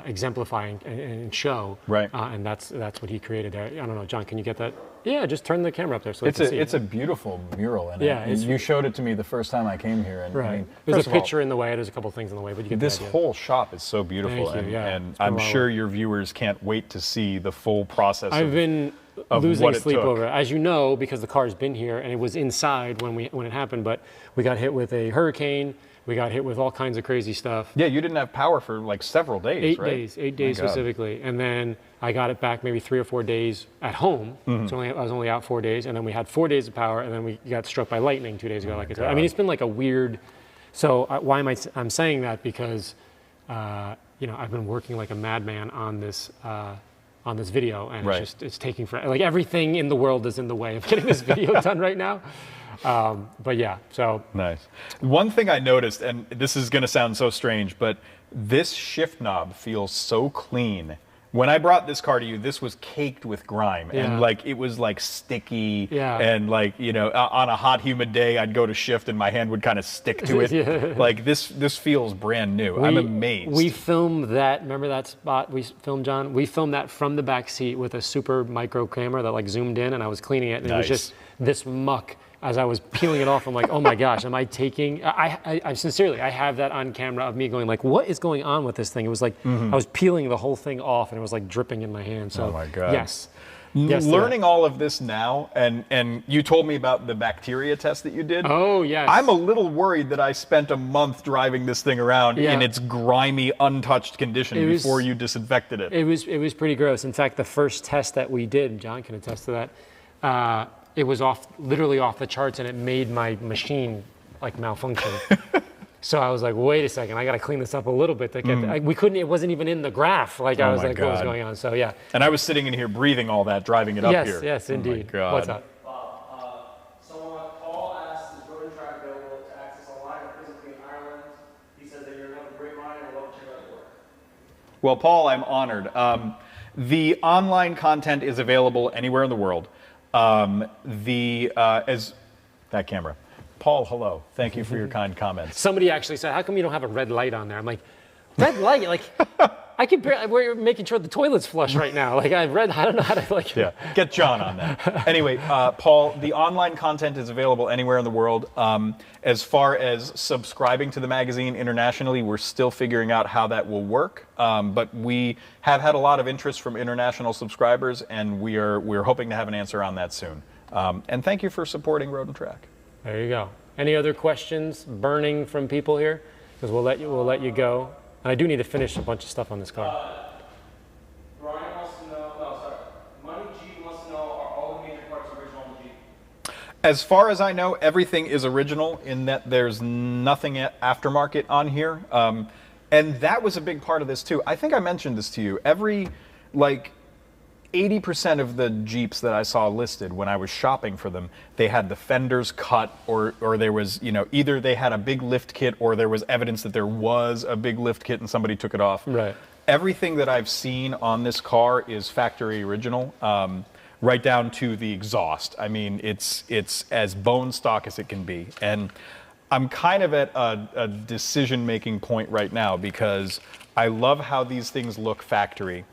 exemplify and show. Right. And that's what he created there. I don't know, John, can you get that? Yeah, just turn the camera up there so It's a beautiful mural, and yeah, you showed it to me the first time I came here. And right. I mean, There's a picture in the way. There's a couple things in the way, but you get this the idea. whole shop is so beautiful, Thank you, yeah. and It's been I'm well sure worth. your viewers can't wait to see the full process. I've been of losing what it sleep took. over it. As you know, because the car's been here and it was inside when it happened, but we got hit with a hurricane. We got hit with all kinds of crazy stuff. Yeah, you didn't have power for like several days, right? 8 days God. specifically. And then I got it back maybe 3 or 4 days at home. So I was only out 4 days. And then we had 4 days of power. And then we got struck by lightning 2 days ago, like I said. I mean, it's been like a weird. So why am I'm saying that? Because, I've been working like a madman on this video. And Right. it's taking forever. Like everything in the world is in the way of getting this video done right now. But yeah, so. Nice. One thing I noticed, and this is going to sound so strange, but this shift knob feels so clean. When I brought this car to you, this was caked with grime, Yeah. and like it was like sticky, Yeah. and like on a hot, humid day, I'd go to shift and my hand would kind of stick to it. Yeah. Like this feels brand new. I'm amazed. We filmed that. Remember that spot we filmed, John? We filmed that from the back seat with a super micro camera that like zoomed in, and I was cleaning it, and it was Nice. just this muck. As I was peeling it off, I'm like, oh my gosh, am I taking? I sincerely, I have that on camera of me going like, what is going on with this thing? It was like I was peeling the whole thing off, and it was like dripping in my hand. So, Oh my God. yes. Yes to Learning all of this now, and you told me about the bacteria test that you did. Oh yes. I'm a little worried that I spent a month driving this thing around Yeah. in its grimy, untouched condition It was- before you disinfected it. It was pretty gross. In fact, the first test that we did, John can attest to that. It was literally off the charts, and it made my machine like malfunction. So I was like, wait a second, I got to clean this up a little bit to get. We couldn't. It wasn't even in the graph. Like I Oh was my like, what was God. going on? So yeah. And I was sitting in here breathing all that, driving it up Yes, here. yes, indeed. Oh my God. What's up? Someone, Paul asked, is Road and Track available to access online or physically in Ireland? He says that you're another great mind and love to check out your work. Well, Paul, I'm honored. The online content is available anywhere in the world. As that camera. Paul, hello. Thank you for your kind comments. Somebody actually said, "How come you don't have a red light on there?" I'm like, "Red light? Like, I can barely. We're making sure the toilet's flush right now. Like, I don't know how to like." Yeah, get John on that. Anyway, Paul, the online content is available anywhere in the world. As far as subscribing to the magazine internationally, we're still figuring out how that will work. But we have had a lot of interest from international subscribers, and we're hoping to have an answer on that soon. And thank you for supporting Road and Track. There you go. Any other questions burning from people here? Because we'll let you go. And I do need to finish a bunch of stuff on this car. Brian wants to know, Money G wants to know, are all the major parts original on the Jeep? As far as I know, everything is original in that there's nothing aftermarket on here. And that was a big part of this too. I think I mentioned this to you. Every, 80% of the Jeeps that I saw listed when I was shopping for them, they had the fenders cut, or there was, either they had a big lift kit or there was evidence that there was a big lift kit and somebody took it off. Right. Everything that I've seen on this car is factory original, right down to the exhaust. I mean, it's as bone stock as it can be. And I'm kind of at a decision-making point right now because I love how these things look factory.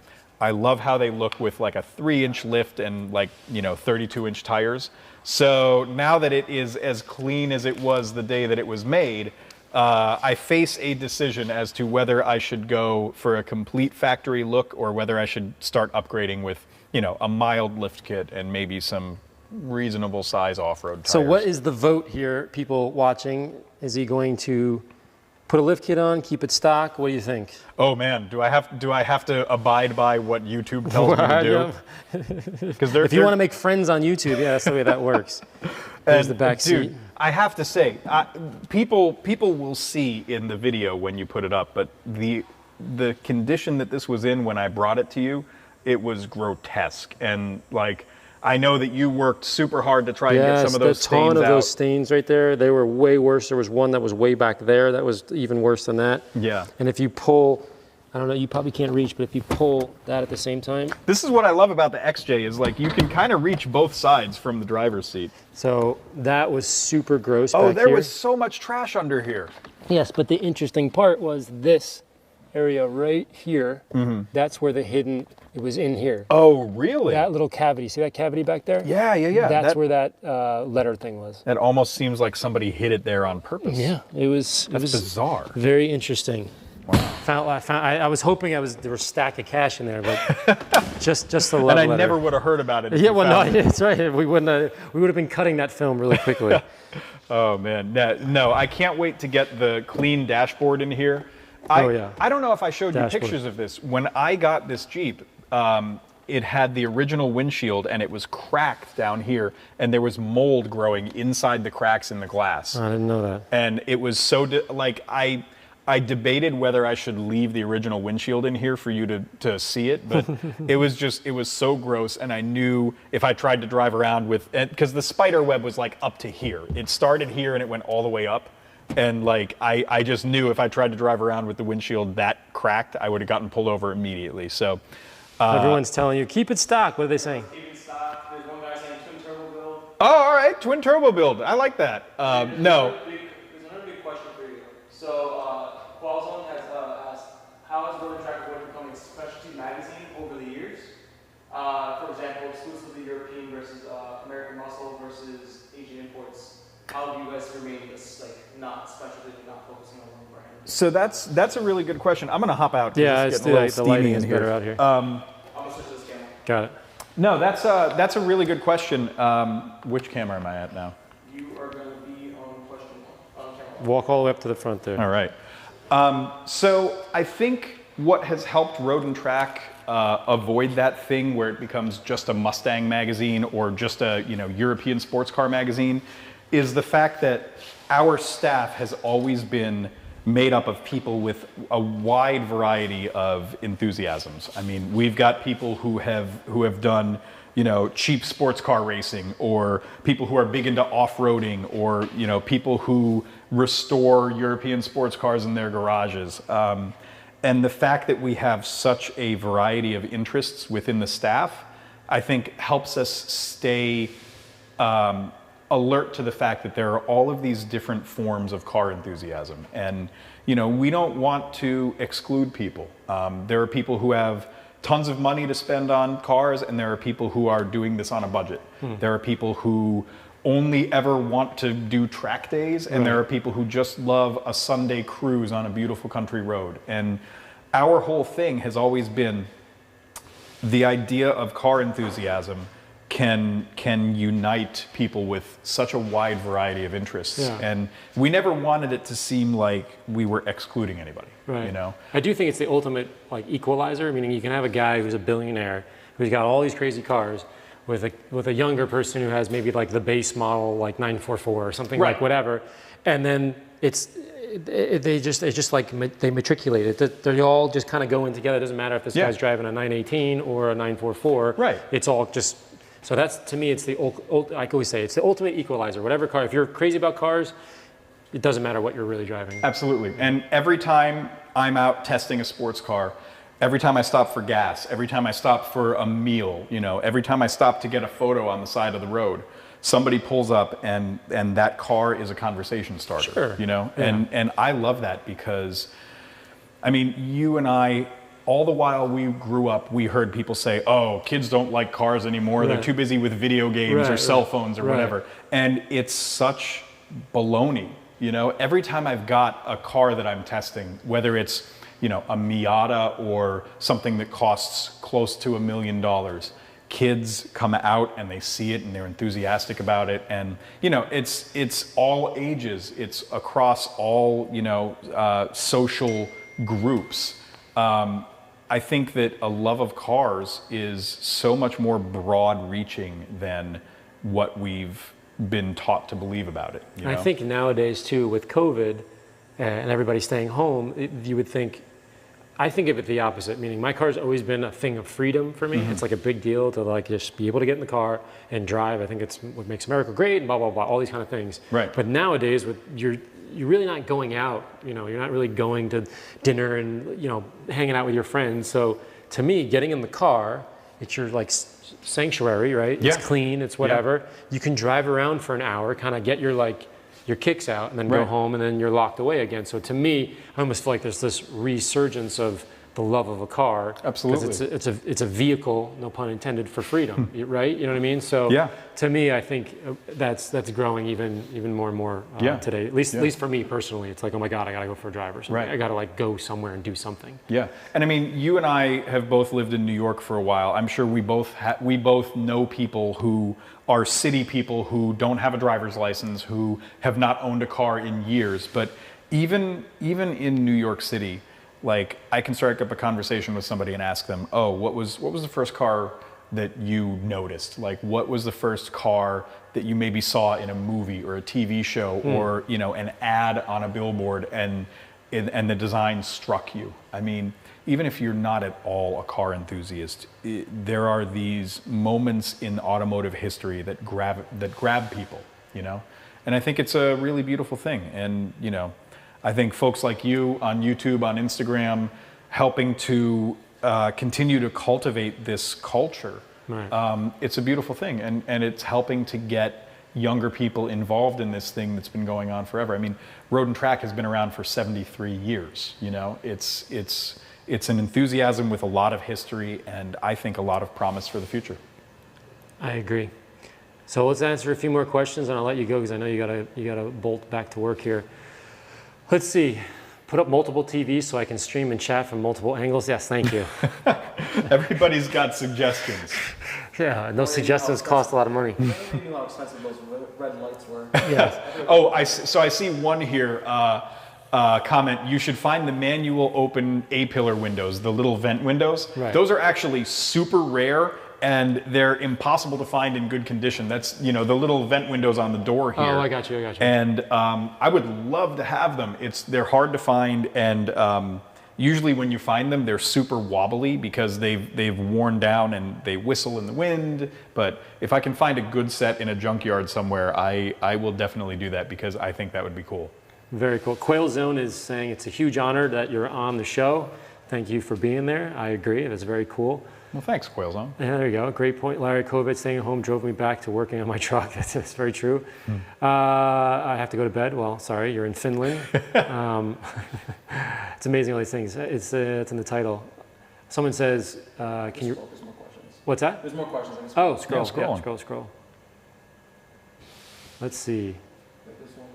I love how they look with like a 3-inch lift and 32-inch tires. So now that it is as clean as it was the day that it was made, I face a decision as to whether I should go for a complete factory look or whether I should start upgrading with, a mild lift kit and maybe some reasonable size off-road tires. So what is the vote here, people watching? Is he going to put a lift kit on, keep it stock? What do you think? Oh man, do I have to abide by what YouTube tells me to do? Because If you want to make friends on YouTube, yeah, that's the way that works. There's the back seat. Dude, I have to say, people will see in the video when you put it up, but the condition that this was in when I brought it to you, it was grotesque. And I know that you worked super hard to try and get some of those the ton stains of out. those stains right there, they were way worse. There was one that was way back there that was even worse than that. Yeah. And if you pull, I don't know, you probably can't reach, but if you pull that at the same time. This is what I love about the XJ is you can kind of reach both sides from the driver's seat. So that was super gross Oh, back there here. was so much trash under here. Yes, but the interesting part was this area right here. That's where it was in here. Oh, really? That little cavity, see that cavity back there? Yeah. That's where that letter thing was. That almost seems like somebody hid it there on purpose. Yeah, it was That's bizarre. very interesting. I was hoping there was a stack of cash in there, but just the love And I letter. never would have heard about it. if Yeah, you well, no, found it. it's right. We would have been cutting that film really quickly. Oh man, no, I can't wait to get the clean dashboard in here. Oh, yeah. I don't know if I showed you Dashboard. pictures of this. When I got this Jeep, it had the original windshield and it was cracked down here, and there was mold growing inside the cracks in the glass. I didn't know that. And it was so I debated whether I should leave the original windshield in here for you to see it, but it was so gross, and I knew if I tried to drive around with it, because the spider web was like up to here. It started here and it went all the way up, and like I just knew if I tried to drive around with the windshield that cracked, I would have gotten pulled over immediately. So Everyone's telling you, keep it stock. What are they saying? Keep in stock. There's one guy saying twin turbo build. oh, all right, twin turbo build. I like that. No. There's another big question for you. So, Qualzone has asked, how has Road and Track avoided becoming a specialty magazine over the years? For example, exclusively European versus American muscle versus Asian imports. How do you guys remain this, like, not specialty, not focusing on one brand? So that's a really good question. I'm gonna hop out. 'cause Yeah, it's it's getting a little the lighting steamy is in better out here. I'm gonna switch to this camera. Got it. No, that's a really good question. Which camera am I at now? You are gonna be on question one, on camera one. Walk all the way up to the front there. All right. So I think what has helped Road and Track avoid that thing where it becomes just a Mustang magazine or just a European sports car magazine is the fact that our staff has always been made up of people with a wide variety of enthusiasms. I mean, we've got people who have done cheap sports car racing, or people who are big into off-roading, or people who restore European sports cars in their garages. And the fact that we have such a variety of interests within the staff, I think helps us stay alert to the fact that there are all of these different forms of car enthusiasm. And we don't want to exclude people. There are people who have tons of money to spend on cars, and there are people who are doing this on a budget. There are people who only ever want to do track days, and there are people who just love a Sunday cruise on a beautiful country road. And our whole thing has always been the idea of car enthusiasm can unite people with such a wide variety of interests. Yeah. And we never wanted it to seem like we were excluding anybody. Right. I do think it's the ultimate equalizer, meaning you can have a guy who's a billionaire who's got all these crazy cars with a younger person who has maybe like the base model, like 944 or something, like whatever, and then they matriculate it. They all just kind of go in together. It doesn't matter if this guy's driving a 918 or a 944. Right. It's all just. So that's, to me, it's I always say it's the ultimate equalizer. Whatever car, if you're crazy about cars, it doesn't matter what you're really driving. Absolutely. And every time I'm out testing a sports car, every time I stop for gas, every time I stop for a meal, every time I stop to get a photo on the side of the road, somebody pulls up and that car is a conversation starter. Sure. Yeah. And I love that because, you and I, all the while we grew up, we heard people say, oh, kids don't like cars anymore. They're too busy with video games or cell phones or whatever. And it's such baloney. Every time I've got a car that I'm testing, whether it's, a Miata or something that costs close to $1 million, kids come out and they see it and they're enthusiastic about it. And, it's all ages. It's across all, social groups. I think that a love of cars is so much more broad-reaching than what we've been taught to believe about it. I think nowadays too, with COVID and everybody staying home, you would think. I think of it the opposite, meaning my car's always been a thing of freedom for me. It's like a big deal to just be able to get in the car and drive. I think it's what makes America great and blah blah blah, all these kind of things. Right. But nowadays, you're really not going out. You're not really going to dinner and hanging out with your friends. So to me, getting in the car, it's your sanctuary, right? It's clean, it's whatever. Yeah. You can drive around for an hour, kind of get your kicks out, and then go home, and then you're locked away again. So to me, I almost feel like there's this resurgence of the love of a car. Absolutely. Because it's a vehicle, no pun intended, for freedom, right? You know what I mean? So Yeah. to me, I think that's growing even more and more Yeah. today. At least for me personally, it's like, oh my God, I gotta go for a drive or something. Right. I gotta like go somewhere and do something. Yeah, and I mean, you and I have both lived in New York for a while. I'm sure we both know people who are city people who don't have a driver's license, who have not owned a car in years. But even in New York City, like I can strike up a conversation with somebody and ask them, "Oh, what was the first car that you noticed? Like, what was the first car that you maybe saw in a movie or a TV show or an ad on a billboard and the design struck you?" I mean, even if you're not at all a car enthusiast, there are these moments in automotive history that grab people, and I think it's a really beautiful thing. And I think folks like you on YouTube, on Instagram, helping to continue to cultivate this culture. Right. It's a beautiful thing, and it's helping to get younger people involved in this thing that's been going on forever. I mean, Road and Track has been around for 73 years. It's an enthusiasm with a lot of history, and I think a lot of promise for the future. I agree. So let's answer a few more questions, and I'll let you go because I know you gotta bolt back to work here. Let's see. Put up multiple TVs so I can stream and chat from multiple angles. Yes, thank you. Everybody's got suggestions. Yeah, those suggestions cost a lot of money. I don't even know how expensive those red lights were. Yes. Oh, I see one here. Comment, you should find the manual open A-pillar windows, the little vent windows. Right. Those are actually super rare and they're impossible to find in good condition. That's, the little vent windows on the door here. Oh, I got you. And I would love to have them. They're hard to find, and usually when you find them, they're super wobbly because they've worn down and they whistle in the wind. But if I can find a good set in a junkyard somewhere, I will definitely do that because I think that would be cool. Very cool. Quail Zone is saying it's a huge honor that you're on the show. Thank you for being there. I agree. That's very cool. Well, thanks, Quail Zone. Yeah, there you go. Great point. Larry COVID, staying at home drove me back to working on my truck. That's very true. I have to go to bed. Well, sorry, you're in Finland. It's amazing all these things. It's in the title. Someone says, can you... There's more questions. What's that? There's more questions. Oh, scroll. Yeah, Yeah, scroll. Let's see. Like this one.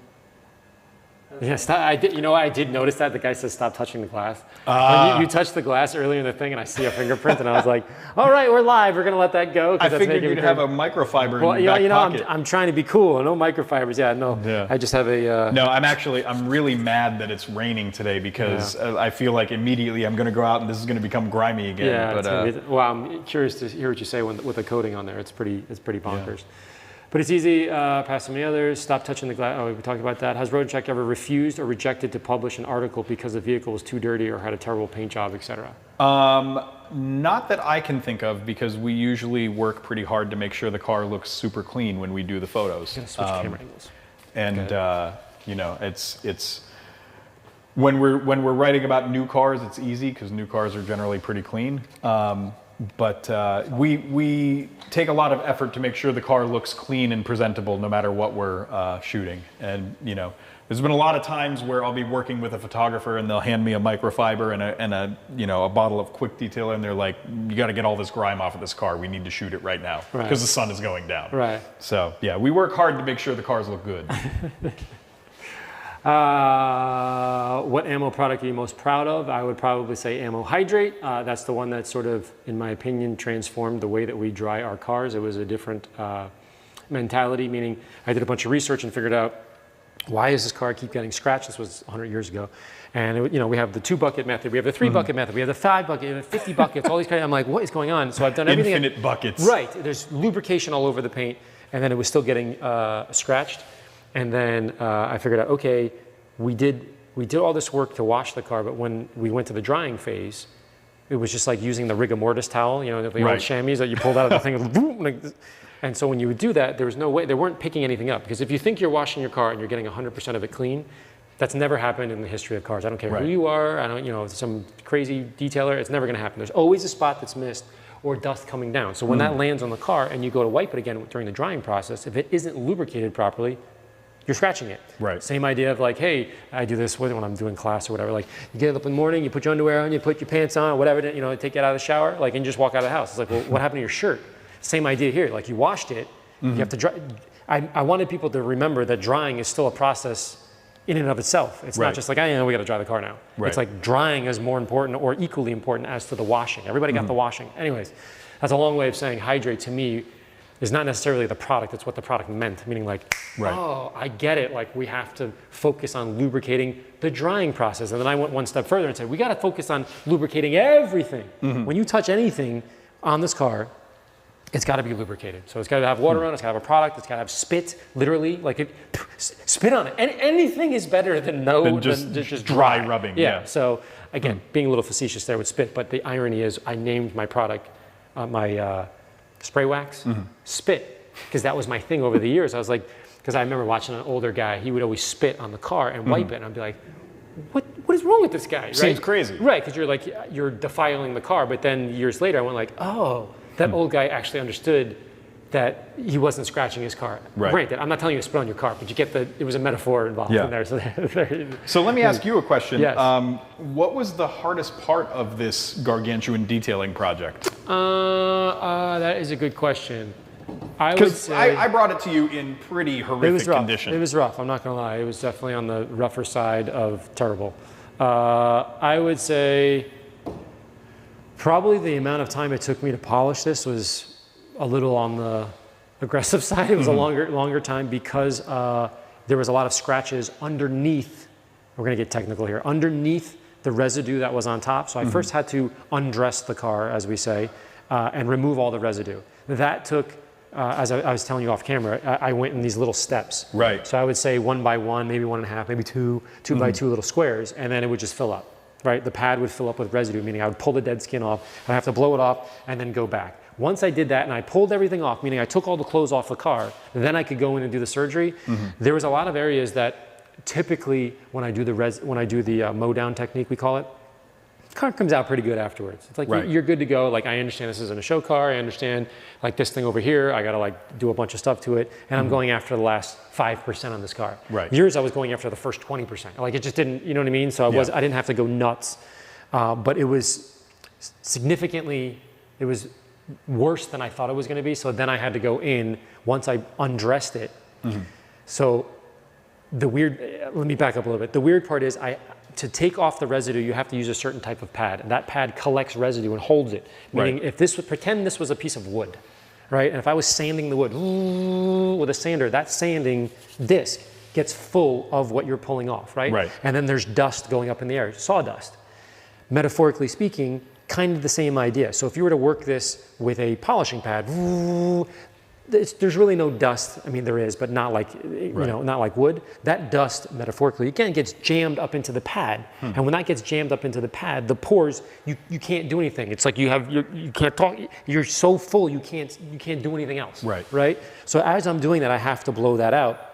Yes, I did notice that. The guy says, stop touching the glass. When you touched the glass earlier in the thing, and I see a fingerprint, and I was like, all right, we're live. We're going to let that go. I figured you'd have a microfiber in your back pocket. I'm trying to be cool. No microfibers. Yeah, no. Yeah. I just have a... No, I'm really mad that it's raining today because I feel like immediately I'm going to go out and this is going to become grimy again. Yeah, but, well, I'm curious to hear what you say with the coating on there. It's pretty bonkers. But it's easy, past so many others. Stop touching the glass. Oh, we talked about that. Has Road Check ever refused or rejected to publish an article because the vehicle was too dirty or had a terrible paint job, etc.? Not that I can think of, because we usually work pretty hard to make sure the car looks super clean when we do the photos. Gonna switch camera angles. And it's when we're writing about new cars, it's easy because new cars are generally pretty clean. But we take a lot of effort to make sure the car looks clean and presentable no matter what we're shooting. And there's been a lot of times where I'll be working with a photographer and they'll hand me a microfiber and a bottle of quick detailer, and they're like, you got to get all this grime off of this car. We need to shoot it right now because the sun is going down. Right. So yeah, we work hard to make sure the cars look good. What ammo product are you most proud of? I would probably say ammo hydrate. That's the one that sort of, in my opinion, transformed the way that we dry our cars. It was a different mentality, meaning I did a bunch of research and figured out, why does this car keep getting scratched? This was 100 years ago. And we have the 2-bucket method, we have the 3-bucket method, we have the 5-bucket, we have 50 buckets, all these kind of, I'm like, what is going on? So I've done everything. Infinite buckets. Right, there's lubrication all over the paint, and then it was still getting scratched. And then I figured out, okay, we did all this work to wash the car, but when we went to the drying phase, it was just like using the rigor mortis towel, the old chamois that you pulled out of the thing, and boom, like this. And so when you would do that, there was no way, they weren't picking anything up. Because if you think you're washing your car and you're getting 100% of it clean, that's never happened in the history of cars. I don't care who you are, I don't, some crazy detailer, it's never gonna happen. There's always a spot that's missed or dust coming down. So when that lands on the car and you go to wipe it again during the drying process, if it isn't lubricated properly, you're scratching it. Right. Same idea of like, hey, I do this when I'm doing class or whatever. Like, you get up in the morning, you put your underwear on, you put your pants on, whatever, you know, take it out of the shower, like, and you just walk out of the house. It's like, well, what happened to your shirt? Same idea here. Like, you washed it, you have to dry. I wanted people to remember that drying is still a process in and of itself. It's not just like, oh, we got to dry the car now. Right. It's like drying is more important or equally important as to the washing. Everybody got the washing. Anyways, that's a long way of saying hydrate to me is not necessarily the product, it's what the product meant. Meaning like, oh, I get it. Like, we have to focus on lubricating the drying process. And then I went one step further and said, we got to focus on lubricating everything. When you touch anything on this car, it's got to be lubricated. So it's got to have water on it, it's got to have a product, it's got to have spit, literally, like spit on it. Anything is better than just dry rubbing. Yeah. So again, being a little facetious there with spit, but the irony is I named my product, my spray wax, spit, because that was my thing over the years. I was like, because I remember watching an older guy, he would always spit on the car and wipe it, and I'd be like, what is wrong with this guy? Right? Seems crazy. Right, because you're defiling the car, but then years later I went like, oh, that old guy actually understood that he wasn't scratching his car. Right. Granted, I'm not telling you to spit on your car, but you get it was a metaphor involved in there. So let me ask you a question. Yes. What was the hardest part of this gargantuan detailing project? That is a good question. I would Because say I brought it to you in pretty horrific condition. It was rough. I'm not gonna lie. It was definitely on the rougher side of terrible. I would say probably the amount of time it took me to polish this was a little on the aggressive side. It was a longer time because there was a lot of scratches underneath. We're gonna get technical here. Underneath the residue that was on top. So I first had to undress the car, as we say, and remove all the residue. That took, as I was telling you off camera, I went in these little steps. Right. So I would say 1 by 1, maybe 1.5, maybe 2 by 2 little squares, and then it would just fill up. Right, the pad would fill up with residue, meaning I would pull the dead skin off, I'd have to blow it off, and then go back. Once I did that and I pulled everything off, meaning I took all the clothes off the car, then I could go in and do the surgery. There was a lot of areas that typically when I do the mow down technique, we call it, the car comes out pretty good afterwards. It's like you're good to go. Like, I understand this isn't a show car. I understand like this thing over here, I gotta like do a bunch of stuff to it, and I'm going after the last 5% on this car. Right. Yours, I was going after the first 20%. Like, it just didn't, you know what I mean? So I didn't have to go nuts, but it was significantly, it was worse than I thought it was gonna be. So then I had to go in once I undressed it. So let me back up a little bit. The weird part is to take off the residue, you have to use a certain type of pad. And that pad collects residue and holds it. Meaning pretend this was a piece of wood, right? And if I was sanding the wood with a sander, that sanding disc gets full of what you're pulling off, right? And then there's dust going up in the air, sawdust. Metaphorically speaking, kind of the same idea. So if you were to work this with a polishing pad, there's really no dust. I mean, there is, but not like, not like wood. That dust, metaphorically, again, gets jammed up into the pad. And when that gets jammed up into the pad, the pores, you can't do anything. It's like you can't talk. You're so full, you can't do anything else. Right. So as I'm doing that, I have to blow that out.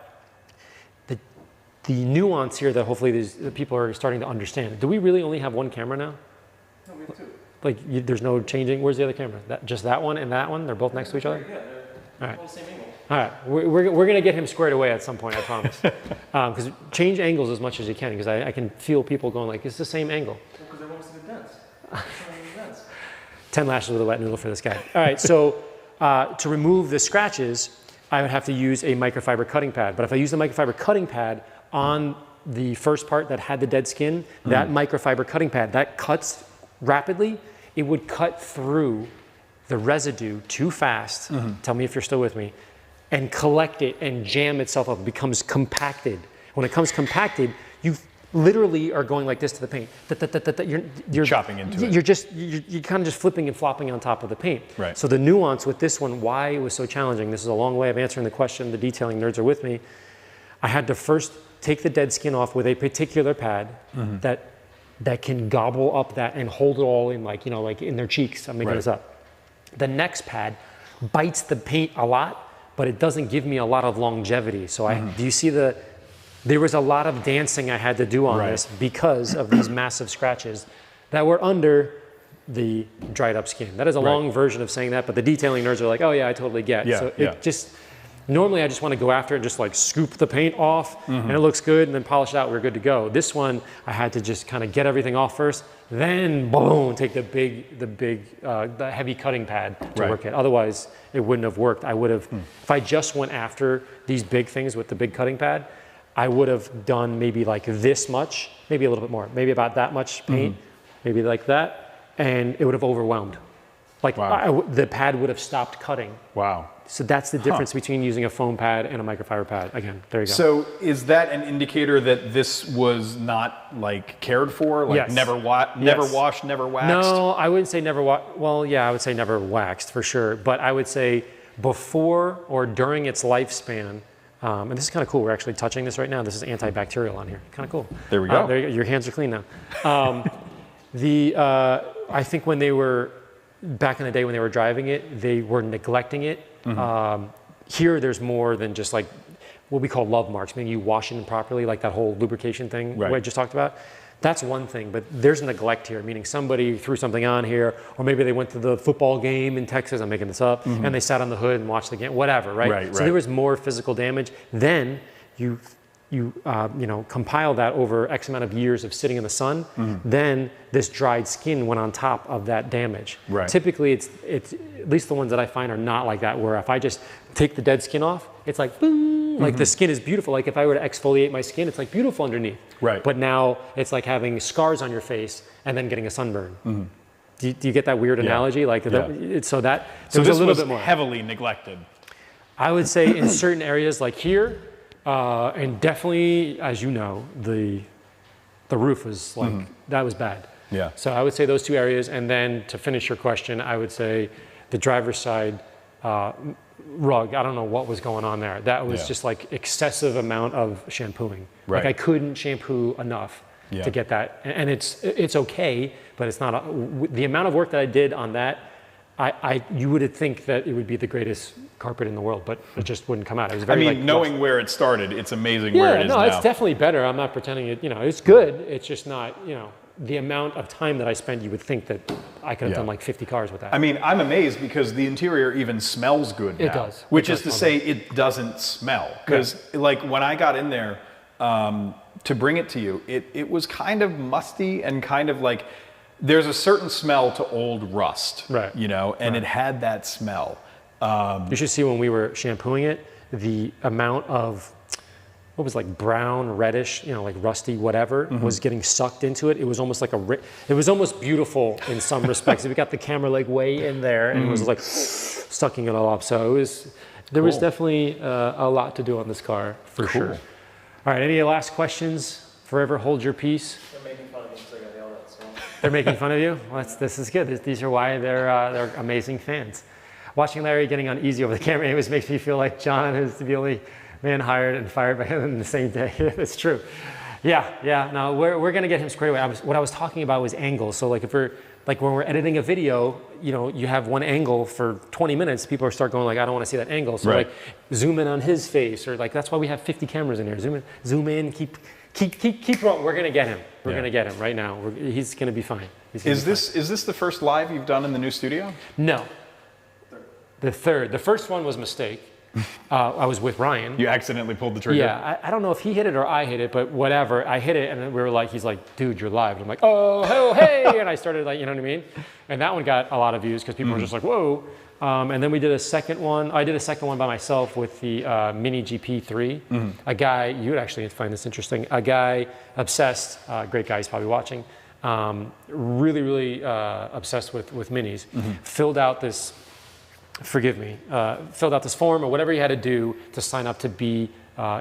The nuance here that hopefully the people are starting to understand. Do we really only have one camera now? No, we have 2. Like, there's no changing. Where's the other camera? Just that one and that one? They're both next to each other? Yeah, they're all the same angle. All right, we're going to get him squared away at some point, I promise. Because change angles as much as you can, because I can feel people going like, it's the same angle. Because they're almost in the dense. 10 lashes with a wet noodle for this guy. All right, so to remove the scratches, I would have to use a microfiber cutting pad. But if I use the microfiber cutting pad on the first part that had the dead skin, that microfiber cutting pad, that cuts rapidly, it would cut through the residue too fast, tell me if you're still with me, and collect it and jam itself up. It becomes compacted. When it comes compacted, you literally are going like this to the paint. You're chopping into it. You're kind of just flipping and flopping on top of the paint. Right. So the nuance with this one, why it was so challenging, this is a long way of answering the question, the detailing nerds are with me. I had to first take the dead skin off with a particular pad that can gobble up that and hold it all in, like, like in their cheeks. I'm making this up. The next pad bites the paint a lot, but it doesn't give me a lot of longevity. So do you see there was a lot of dancing I had to do on this because of these massive scratches that were under the dried up skin. That is a long version of saying that, but the detailing nerds are like, oh yeah, I totally get. So it just, Normally I just want to go after it and just like scoop the paint off and it looks good and then polish it out, we're good to go. This one, I had to just kind of get everything off first, then boom, take the heavy cutting pad to work it. Otherwise it wouldn't have worked. I would have, if I just went after these big things with the big cutting pad, I would have done maybe like this much, maybe a little bit more, maybe about that much paint, maybe like that, and it would have overwhelmed. Like the pad would have stopped cutting. Wow. So that's the difference between using a foam pad and a microfiber pad. Again, there you go. So is that an indicator that this was not like cared for? Like Yes. never washed, never waxed? No, I wouldn't say never waxed. Well, yeah, I would say never waxed for sure. But I would say before or during its lifespan, and this is kind of cool. We're actually touching this right now. This is antibacterial on here. Kind of cool. There we go. There you go. Your hands are clean now. I think when they were, back in the day when they were driving it, they were neglecting it. Here, there's more than just like what we call love marks, meaning you wash it improperly, like that whole lubrication thing I just talked about. That's one thing, but there's neglect here, meaning somebody threw something on here, or maybe they went to the football game in Texas, I'm making this up, and they sat on the hood and watched the game, whatever, right? So there was more physical damage. Then you compile that over X amount of years of sitting in the sun, then this dried skin went on top of that damage. Typically, it's at least the ones that I find are not like that, where if I just take the dead skin off, it's like, boom, like the skin is beautiful. Like if I were to exfoliate my skin, it's like beautiful underneath. But now it's like having scars on your face and then getting a sunburn. Do you get that weird analogy? Like so that So there's this a little was bit more. heavily neglected. I would say in certain areas like here, and definitely, as you know, the roof was like, that was bad. So I would say those two areas. And then to finish your question, I would say the driver's side rug, I don't know what was going on there. That was just like excessive amount of shampooing. Like I couldn't shampoo enough to get that. And it's okay, but it's not, the amount of work that I did on that, you would think that it would be the greatest carpet in the world, but it just wouldn't come out. It was very, knowing where it started, it's amazing where it is now. It's definitely better. I'm not pretending it, it's good. It's just not, the amount of time that I spend, you would think that I could have done like 50 cars with that. I mean, I'm amazed because the interior even smells good now. It does. Which is to say it doesn't smell. Because like when I got in there to bring it to you, it was kind of musty and kind of like, there's a certain smell to old rust, and it had that smell. You should see when we were shampooing it, the amount of, what was like brown, reddish, like rusty, whatever, was getting sucked into it. It was almost like it was almost beautiful in some respects. We got the camera like way in there and it was like sucking it all up. So there was definitely a lot to do on this car for sure. All right, any last questions? Forever hold your peace. They're making fun of me because I got yelled at, so. They're making fun of you? Well, this is good. These are why they're amazing fans. Watching Larry getting uneasy over the camera always makes me feel like John is the only man hired and fired by him in the same day. That's true. Yeah. No, we're gonna get him squared away. What I was talking about was angles. So like if we're like when we're editing a video, you have one angle for 20 minutes. People start going like, I don't want to see that angle. So like zoom in on his face, or like that's why we have 50 cameras in here. Zoom in, keep rolling. We're gonna get him. We're gonna get him right now. He's gonna be fine. Is this the first live you've done in the new studio? No. The third. The first one was a mistake. I was with Ryan. You accidentally pulled the trigger? Yeah, I don't know if he hit it or I hit it, but whatever. I hit it, and then we were like, he's like, dude, you're live. And I'm like, oh, hey, and I started like, you know what I mean? And that one got a lot of views because people were just like, whoa. And then we did a second one. I did a second one by myself with the Mini GP3. A guy, you would actually find this interesting, a guy obsessed, great guy, he's probably watching, really obsessed with Minis, filled out this, filled out this form or whatever he had to do to sign up to be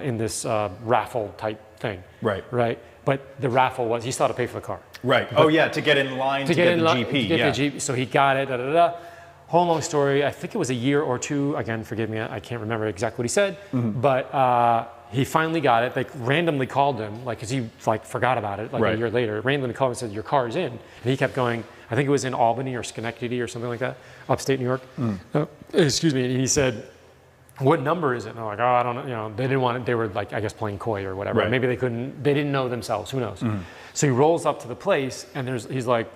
in this raffle type thing. Right. But the raffle was, he still had to pay for the car. To get in line to get the GP. To get the GP. So he got it, Whole long story. I think it was a year or two. Again, forgive me, I can't remember exactly what he said. But he finally got it. They randomly called him, like, because he like forgot about it, like a year later. Randomly called him and said, your car's in. And he kept going. I think it was in Albany or Schenectady or something like that, upstate New York. Excuse me. And he said, what number is it? And I'm like, oh, I don't know. They didn't want it. They were like, I guess, playing coy or whatever. Maybe they didn't know themselves. Who knows? So he rolls up to the place and he's like,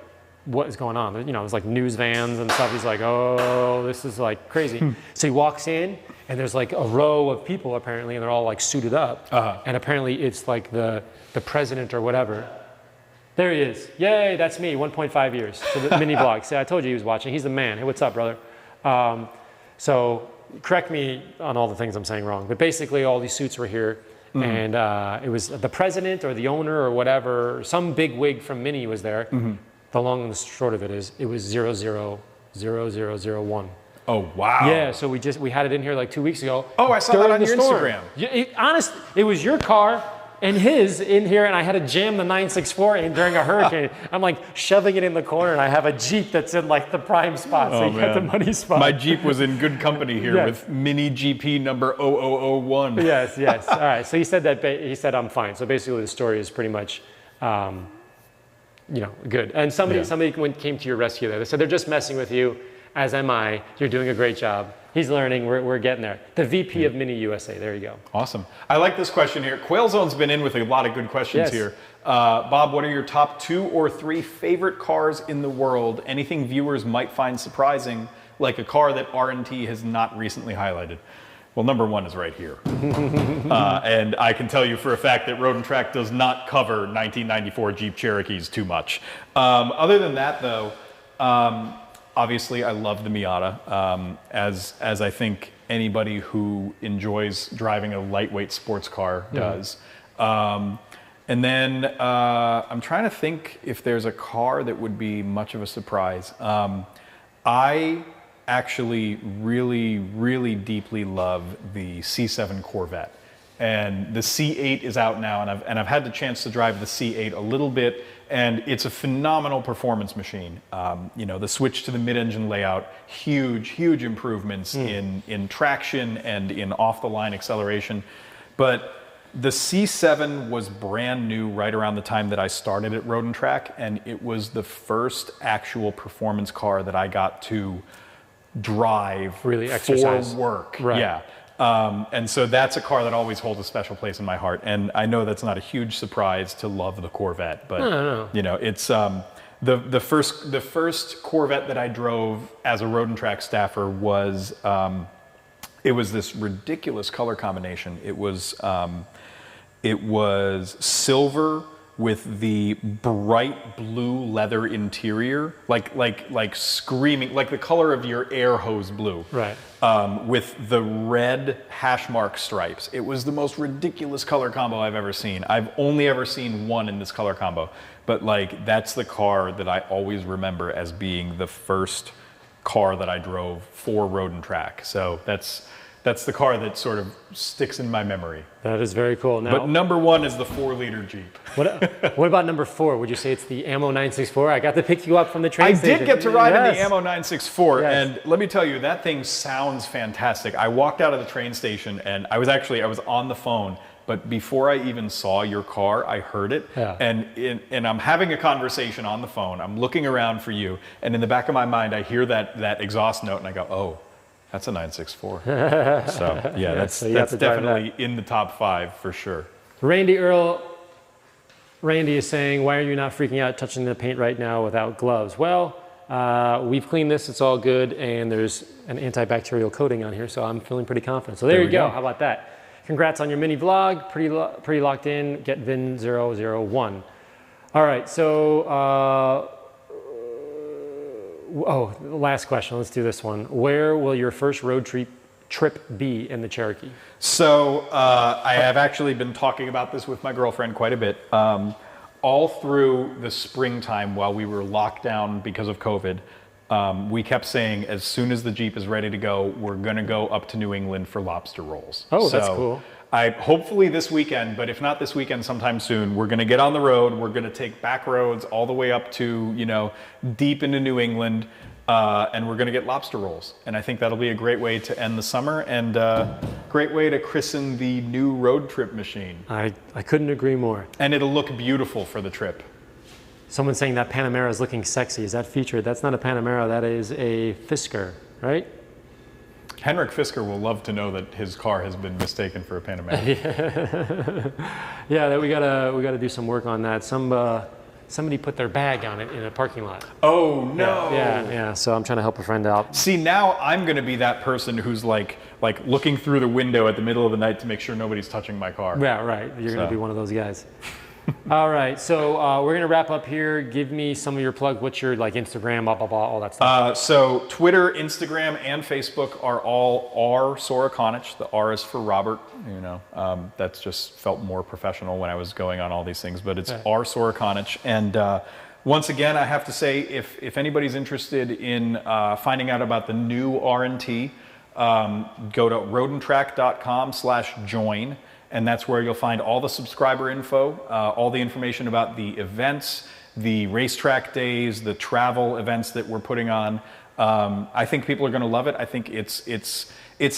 what is going on? You know, there's like news vans and stuff. He's like, oh, this is like crazy. So he walks in and there's like a row of people apparently, and they're all like suited up. And apparently it's like the president or whatever. There he is. Yay, that's me, 1.5 years. So the mini vlog. See, I told you he was watching. He's the man. Hey, what's up, brother? So correct me on all the things I'm saying wrong, but basically all these suits were here. And it was the president or the owner or whatever, some big wig from Mini was there. The long and the short of it is, it was 000001. Oh, wow. Yeah, so we had it in here like 2 weeks ago. Oh, I saw that on your Instagram. Honest, it was your car and his in here, and I had to jam the 964 in during a hurricane. I'm like shoving it in the corner, and I have a Jeep that's in like the prime spot, so you got the money spot. My Jeep was in good company here with Mini GP number 0001. Yes. All right, so he said he said I'm fine. So basically the story is pretty much, you know, good. And somebody came to your rescue there. They said they're just messing with you, as am I. You're doing a great job. He's learning. We're getting there. The VP of Mini USA. There you go. Awesome. I like this question here. Quail Zone's been in with a lot of good questions here. Bob, what are your top 2 or 3 favorite cars in the world? Anything viewers might find surprising, like a car that R&T has not recently highlighted? Well, number 1 is right here. And I can tell you for a fact that Road and Track does not cover 1994 Jeep Cherokees too much. Other than that, though, obviously I love the Miata, as I think anybody who enjoys driving a lightweight sports car does. And then I'm trying to think if there's a car that would be much of a surprise. I actually really deeply love the C7 Corvette, and the C8 is out now, and I've had the chance to drive the C8 a little bit, and it's a phenomenal performance machine. You know, the switch to the mid-engine layout, huge improvements in traction and in off-the-line acceleration. But the C7 was brand new right around the time that I started at Road and Track, and it was the first actual performance car that I got to drive really exercise for work. Right. Yeah. And so that's a car that always holds a special place in my heart. And I know that's not a huge surprise to love the Corvette, but you know, it's the first Corvette that I drove as a Road and Track staffer was it was this ridiculous color combination. It was silver with the bright blue leather interior, like screaming, like the color of your air hose blue. Right. With the red hash mark stripes. It was the most ridiculous color combo I've ever seen. I've only ever seen one in this color combo, but like that's the car that I always remember as being the first car that I drove for Road and Track. So that's the car that sort of sticks in my memory. That is very cool. Now, but number 1 is the 4-liter Jeep. What about number 4? Would you say it's the Ammo 964? I got to pick you up from the train station. I did get to ride in the Ammo 964, Yes. and let me tell you, that thing sounds fantastic. I walked out of the train station, and I was on the phone, but before I even saw your car, I heard it, and I'm having a conversation on the phone. I'm looking around for you, and in the back of my mind, I hear that exhaust note, and I go, oh, that's a 964. So yeah, that's definitely in the top 5 for sure. Randy is saying, why are you not freaking out touching the paint right now without gloves? Well, we've cleaned this, it's all good, and there's an antibacterial coating on here, so I'm feeling pretty confident. So there you go. How about that? Congrats on your mini vlog, pretty locked in, get VIN 001. All right, so, the last question, let's do this one. Where will your first road trip be in the Cherokee? So I have actually been talking about this with my girlfriend quite a bit. All through the springtime while we were locked down because of COVID, we kept saying as soon as the Jeep is ready to go, we're going to go up to New England for lobster rolls. Oh, that's cool. Hopefully this weekend, but if not this weekend, sometime soon, we're going to get on the road. We're going to take back roads all the way up to, you know, deep into New England, and we're going to get lobster rolls. And I think that'll be a great way to end the summer and great way to christen the new road trip machine. I couldn't agree more. And it'll look beautiful for the trip. Someone's saying that Panamera is looking sexy. Is that featured? That's not a Panamera, that is a Fisker, right? Henrik Fisker will love to know that his car has been mistaken for a Panamera. Yeah, we gotta do some work on that. somebody put their bag on it in a parking lot. Oh no. Yeah. So I'm trying to help a friend out. See, now I'm going to be that person who's like looking through the window at the middle of the night to make sure nobody's touching my car. Yeah, right. You're going to be one of those guys. All right, so we're going to wrap up here. Give me some of your plug. What's your Instagram, blah, blah, blah, all that stuff. So Twitter, Instagram, and Facebook are all R Sorokanich. The R is for Robert. You know, that's just felt more professional when I was going on all these things, but it's R Sorokanich. And once again, I have to say, if anybody's interested in finding out about the new R&T, go to rodenttrack.com/join. And that's where you'll find all the subscriber info, all the information about the events, the racetrack days, the travel events that we're putting on. I think people are going to love it. I think it's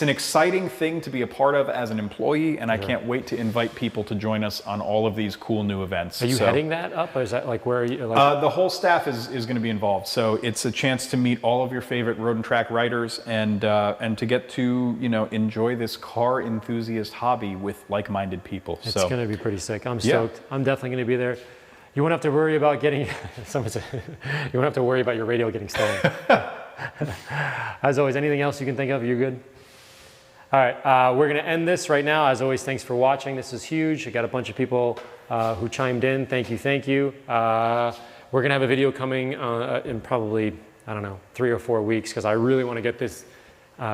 an exciting thing to be a part of as an employee, and I can't wait to invite people to join us on all of these cool new events. Are you heading that up, or is that where are you? The whole staff is going to be involved, so it's a chance to meet all of your favorite road and track riders, and to get to enjoy this car enthusiast hobby with like-minded people. It's going to be pretty sick. I'm stoked. I'm definitely going to be there. You won't have to worry about getting. Someone said, you won't have to worry about your radio getting stolen. As always, anything else you can think of? You're good. All right, we're going to end this right now. As always, thanks for watching. This is huge. I got a bunch of people who chimed in. Thank you, thank you. We're going to have a video coming in probably, I don't know, 3 or 4 weeks, because I really want to get this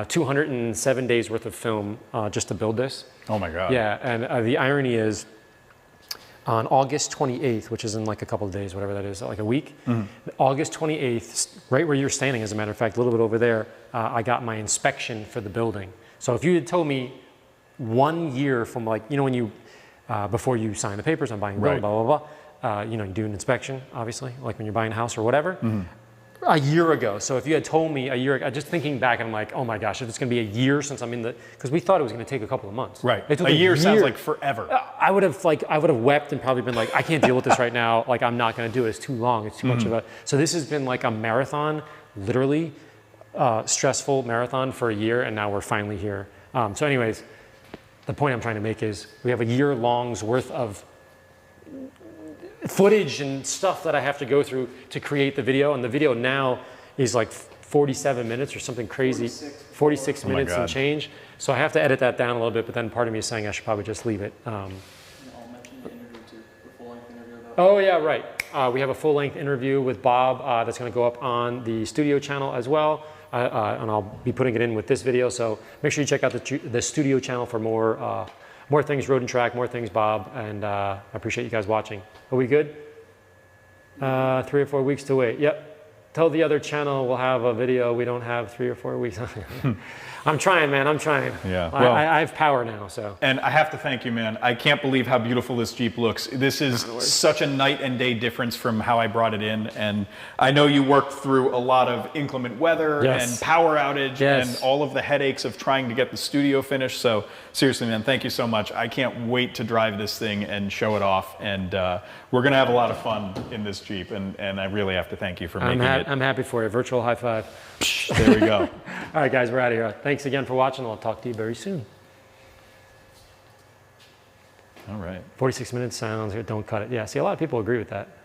207 days worth of film just to build this. Oh my God. Yeah, and the irony is, on August 28th, which is in like a couple of days, whatever that is, like a week, August 28th, right where you're standing, as a matter of fact, a little bit over there, I got my inspection for the building. So if you had told me 1 year from when you, before you sign the papers, I'm buying a building, blah, blah, blah, you do an inspection, obviously, like when you're buying a house or whatever, a year ago. So if you had told me a year ago, just thinking back, I'm like, oh my gosh, if it's going to be a year since I'm in because we thought it was going to take a couple of months. Right. It took a year sounds like forever. I would have wept and probably been like, I can't deal with this right now. Like, I'm not going to do it. It's too long. It's too much of a. So this has been like a marathon, literally stressful marathon for a year, and now we're finally here. So anyways, the point I'm trying to make is we have a year-long's worth of footage and stuff that I have to go through to create the video, and the video now is like 47 minutes or something crazy, 46 minutes and change. So I have to edit that down a little bit, but then part of me is saying I should probably just leave it. I'll mention the interview too, the full-length interview. Oh yeah, right. We have a full-length interview with Bob that's going to go up on the studio channel as well. And I'll be putting it in with this video, so make sure you check out the studio channel for more things Road and Track, more things Bob, and I appreciate you guys watching. Are we good? 3 or 4 weeks to wait. Yep. Tell the other channel we'll have a video. We don't have 3 or 4 weeks. I'm trying, man. I'm trying. Yeah. Well, I have power now, so. And I have to thank you, man. I can't believe how beautiful this Jeep looks. This is such a night and day difference from how I brought it in. And I know you worked through a lot of inclement weather and power outage and all of the headaches of trying to get the studio finished. So seriously, man, thank you so much. I can't wait to drive this thing and show it off. And we're going to have a lot of fun in this Jeep. And I really have to thank you for making it. I'm happy for you. Virtual high five. There we go. All right, guys, we're out of here. Thanks again for watching. I'll talk to you very soon. All right. 46 minutes sounds, don't cut it. Yeah, see, a lot of people agree with that.